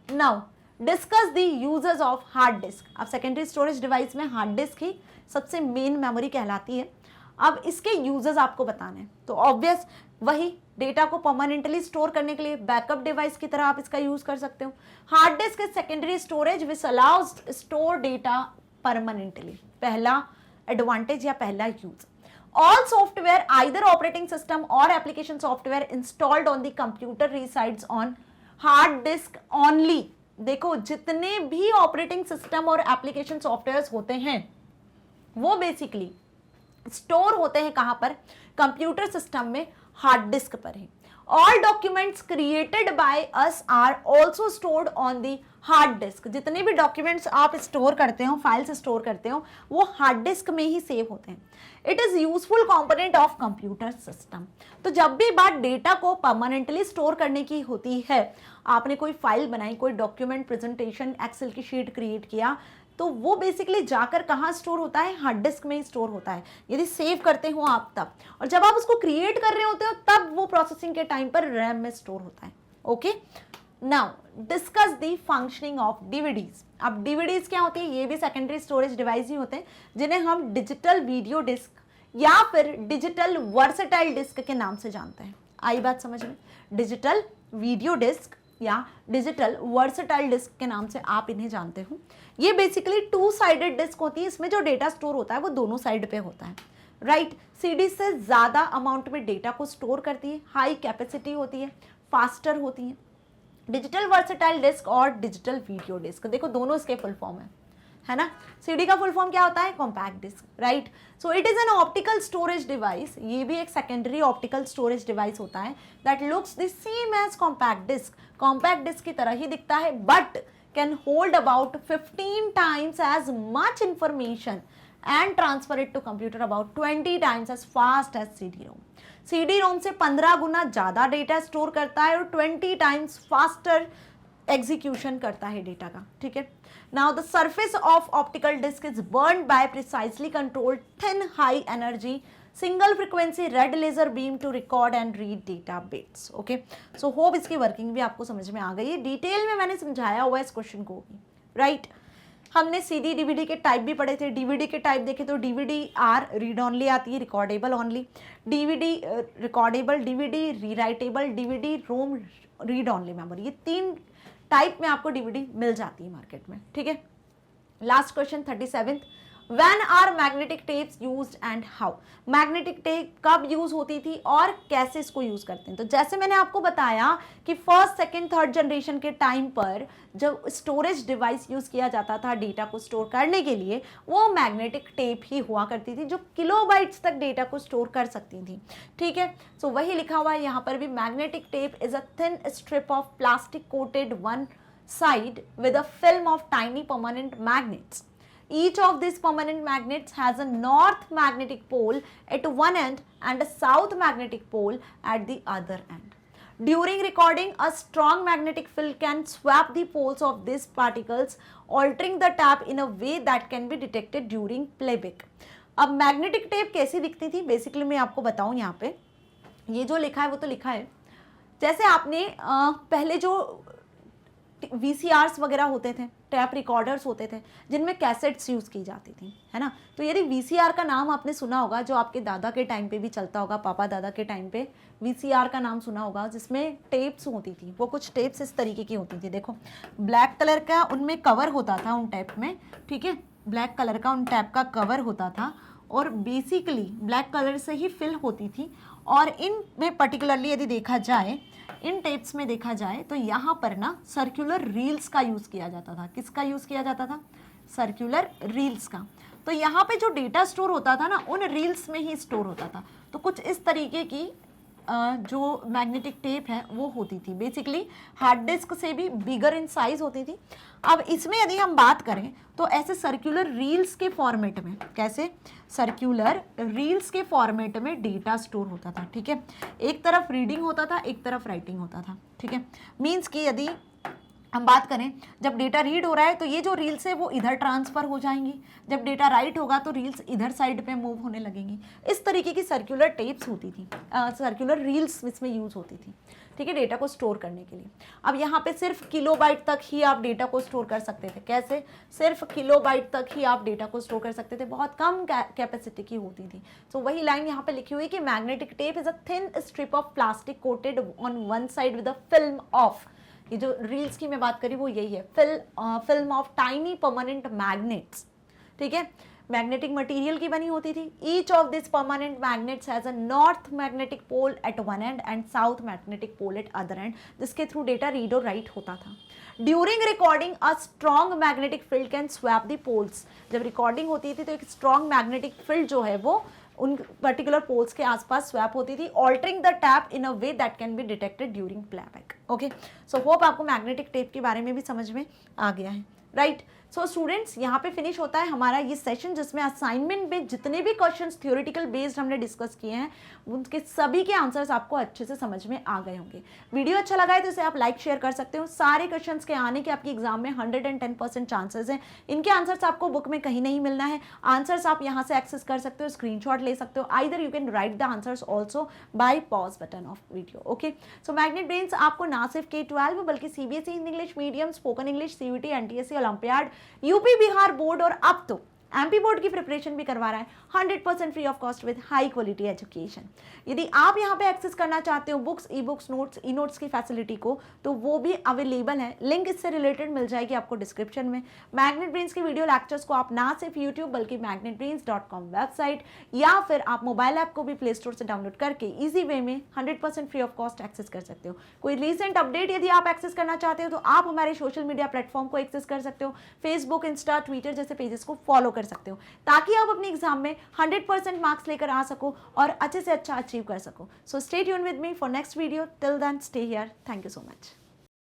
now discuss the uses of hard disk. अब सेकेंडरी स्टोरेज डिवाइस में हार्ड डिस्क ही सबसे मेन मेमोरी कहलाती है। अब इसके यूजेस आपको बताने हैं, तो ऑब्वियस वही डेटा को परमानेंटली स्टोर करने के लिए बैकअप डिवाइस की तरह आप इसका यूज कर सकते हो। Hard disk is secondary storage which allows store data permanently, पहला एडवांटेज या पहला use. All software, either operating system or application software installed on the computer resides on hard disk only। देखो जितने भी ऑपरेटिंग सिस्टम और एप्लीकेशन सॉफ्टवेयर्स होते हैं वो बेसिकली स्टोर होते हैं कहां पर, कंप्यूटर सिस्टम में, हार्ड डिस्क पर ही। All documents created by us are also stored on the hard disk. जितने भी डॉक्यूमेंट्स आप स्टोर करते हो, फाइल्स स्टोर करते हो, वो हार्ड डिस्क में ही सेव होते हैं। It is useful component of computer system. तो जब भी बात डेटा को परमानेंटली स्टोर करने की होती है, आपने कोई फाइल बनाई, कोई डॉक्यूमेंट, प्रेजेंटेशन, एक्सेल की शीट क्रिएट किया, तो वो बेसिकली जाकर कहाँ स्टोर होता है, हार्ड डिस्क में ही स्टोर होता है, यदि सेव करते हो आप तब। और जब आप उसको क्रिएट कर रहे होते हो तब वो प्रोसेसिंग के टाइम पर रैम में स्टोर होता है। Okay, now discuss the functioning of DVDs. अब डीवीडीज क्या होती है, ये भी सेकेंडरी स्टोरेज डिवाइस ही होते हैं, जिन्हें हम डिजिटल वीडियो डिस्क या फिर डिजिटल वर्सेटाइल डिस्क के नाम से जानते हैं। आई बात समझ में, डिजिटल वीडियो डिस्क या डिजिटल वर्सेटाइल डिस्क के नाम से आप इन्हें जानते हो। ये बेसिकली टू साइडेड डिस्क होती है, इसमें जो डेटा स्टोर होता है वो दोनों साइड पे होता है, राइट। सीडी से ज्यादा अमाउंट में डेटा को स्टोर करती है, हाई कैपेसिटी होती है, फास्टर होती है। डिजिटल वर्सेटाइल डिस्क और डिजिटल वीडियो डिस्क, देखो दोनों इसके फुल फॉर्म है ना। सीडी का फुल फॉर्म क्या होता है, compact disk, right. So it is an optical storage device, ये भी एक सेकेंडरी ऑप्टिकल स्टोरेज डिवाइस होता है that looks the same as compact disk. Compact disk की तरह ही दिखता है but can hold about 15 times as much information and transfer it to computer about 20 times as fast as CD-ROM। CD-ROM से 15 गुना ज्यादा डेटा स्टोर करता है और 20 times फास्टर एग्जीक्यूशन करता है डेटा का, ठीक है। Now the surface of optical disk is burned by precisely controlled thin high energy single frequency red laser beam to record and read data bits. Okay, so hope इसकी वर्किंग भी आपको समझ में आ गई है। डिटेल में मैंने समझाया हुआ है इस क्वेश्चन को, राइट। हमने सीडी डीवीडी के टाइप भी पढ़े थे। डीवीडी के टाइप देखे तो डीवीडी आर रीड ऑनली आती है, recordable only, DVD recordable, DVD rewritable, DVD ROM read only memory. ये 3 टाइप में आपको डीवीडी मिल जाती है मार्केट में, ठीक है। Last question 37th, When are magnetic tapes used and how? Magnetic tape कब यूज होती थी और कैसे इसको यूज करते हैं? तो जैसे मैंने आपको बताया कि फर्स्ट, सेकंड, थर्ड जनरेशन के टाइम पर जब स्टोरेज डिवाइस यूज किया जाता था डेटा को स्टोर करने के लिए, वो मैग्नेटिक टेप ही हुआ करती थी जो किलोबाइट्स तक डेटा को स्टोर कर सकती थी, ठीक है। सो वही लिखा हुआ है यहाँ पर भी, magnetic tape is a thin strip of plastic coated one side with a film of tiny permanent magnets. Each of these permanent magnets has a north magnetic pole at one end and a south magnetic pole at the other end. During recording, a strong magnetic field can swap the poles of these particles, altering the tape in a way that can be detected during playback. अब मैग्नेटिक टेप कैसी दिखती थी, बेसिकली मैं आपको बताऊं। यहाँ पे ये जो लिखा है वो तो लिखा है, जैसे आपने पहले जो VCRs वगैरह होते थे, टैप रिकॉर्डर्स होते थे जिनमें कैसेट्स यूज़ की जाती थी, है ना। तो यदि VCR का नाम आपने सुना होगा, जो आपके दादा के टाइम पे भी चलता होगा, पापा दादा के टाइम पे VCR का नाम सुना होगा, जिसमें टेप्स होती थी। वो कुछ टेप्स इस तरीके की होती थी, देखो ब्लैक कलर का उनमें कवर होता था उन टैप में, ठीक है, ब्लैक कलर का उन टैप का कवर होता था और बेसिकली ब्लैक कलर से ही फिल होती थी। और इन में पर्टिकुलरली यदि देखा जाए, इन टेप्स में देखा जाए तो यहाँ पर ना सर्कुलर रील्स का यूज़ किया जाता था। किसका यूज़ किया जाता था? सर्कुलर रील्स का। तो यहाँ पे जो डेटा स्टोर होता था ना, उन रील्स में ही स्टोर होता था। तो कुछ इस तरीके की जो मैग्नेटिक टेप है वो होती थी, बेसिकली हार्ड डिस्क से भी बिगर इन साइज होती थी। अब इसमें यदि हम बात करें तो ऐसे सर्कुलर रील्स के फॉर्मेट में, कैसे सर्कुलर रील्स के फॉर्मेट में डेटा स्टोर होता था, ठीक है। एक तरफ रीडिंग होता था, एक तरफ राइटिंग होता था, ठीक है। मीन्स कि यदि हम बात करें, जब डेटा रीड हो रहा है तो ये जो रील्स है वो इधर ट्रांसफर हो जाएंगी, जब डेटा राइट होगा तो रील्स इधर साइड पे मूव होने लगेंगी। इस तरीके की सर्कुलर टेप्स होती थी, सर्कुलर रील्स इसमें यूज होती थी, ठीक है, डेटा को स्टोर करने के लिए। अब यहाँ पे सिर्फ किलोबाइट तक ही आप डेटा को स्टोर कर सकते थे। कैसे? सिर्फ किलोबाइट तक ही आप डेटा को स्टोर कर सकते थे, बहुत कम कैपेसिटी की होती थी। तो वही लाइन यहाँ पे लिखी हुई कि magnetic tape is a thin strip of plastic coated on one side with a film of, ये जो रील्स की मैं बात करी वो यही है, film of tiny permanent magnets, ठीक है, मैग्नेटिक मटेरियल की बनी होती थी। Each of this permanent magnets has a north magnetic pole at one end and south magnetic pole at other end, जिसके थ्रू डेटा रीड और राइट होता था। During recording a strong magnetic field can swap the poles, जब रिकॉर्डिंग होती थी तो एक स्ट्रॉन्ग मैग्नेटिक फील्ड जो है वो उन पर्टिकुलर पोल्स के आसपास स्वैप होती थी, altering the tap in a way that can be detected during playback. Okay, so hope आपको मैग्नेटिक टेप के बारे में भी समझ में आ गया है, राइट। सो स्टूडेंट्स, यहाँ पे फिनिश होता है हमारा ये सेशन, जिसमें असाइनमेंट में जितने भी क्वेश्चंस थ्योरेटिकल बेस्ड हमने डिस्कस किए हैं उनके सभी के आंसर्स आपको अच्छे से समझ में आ गए होंगे। वीडियो अच्छा लगा है तो इसे आप लाइक शेयर कर सकते हो। सारे क्वेश्चंस के आने के आपकी एग्जाम में 110% चांसेस हैं। इनके आंसर्स आपको बुक में कहीं नहीं मिलना है, आंसर्स आप यहाँ से एक्सेस कर सकते हो, स्क्रीनशॉट ले सकते हो, either you can write the answers also by pause button of video. Okay, so magnet brains आपको ना सिर्फ K-12 बल्कि CBSE Hindi English medium, spoken English, CUT, NTSC, olympiad, UP Bihar board और अब तो MP बोर्ड की प्रिपरेशन भी करवा रहा है 100% free off cost with high quality education. यदि आप यहाँ पे एक्सेस करना चाहते हो books, e books, notes, e notes की फैसिलिटी को, तो वो भी अवेलेबल है, लिंक इससे रिलेटेड मिल जाएगी आपको डिस्क्रिप्शन में। मैग्नेट ब्रेन्स की वीडियो लेक्चर्स को आप ना सिर्फ यूट्यूब बल्कि magnetbrains.com वेबसाइट या फिर आप मोबाइल ऐप को भी प्ले स्टोर से डाउनलोड करके ईजी वे में 100% फ्री ऑफ कॉस्ट एक्सेस कर सकते हो। कोई रिसेंट अपडेट यदि आप एक्सेस करना चाहते हो तो आप हमारे सोशल मीडिया प्लेटफॉर्म को एक्सेस कर सकते हो, फेसबुक, इंस्टा, ट्विटर जैसे पेजेस को फॉलो कर सकते हो, ताकि आप अपने एग्जाम में 100% मार्क्स लेकर आ सको और अच्छे से अच्छा अचीव कर सको। So stay tune with me for next video. Till then stay here. Thank you so much.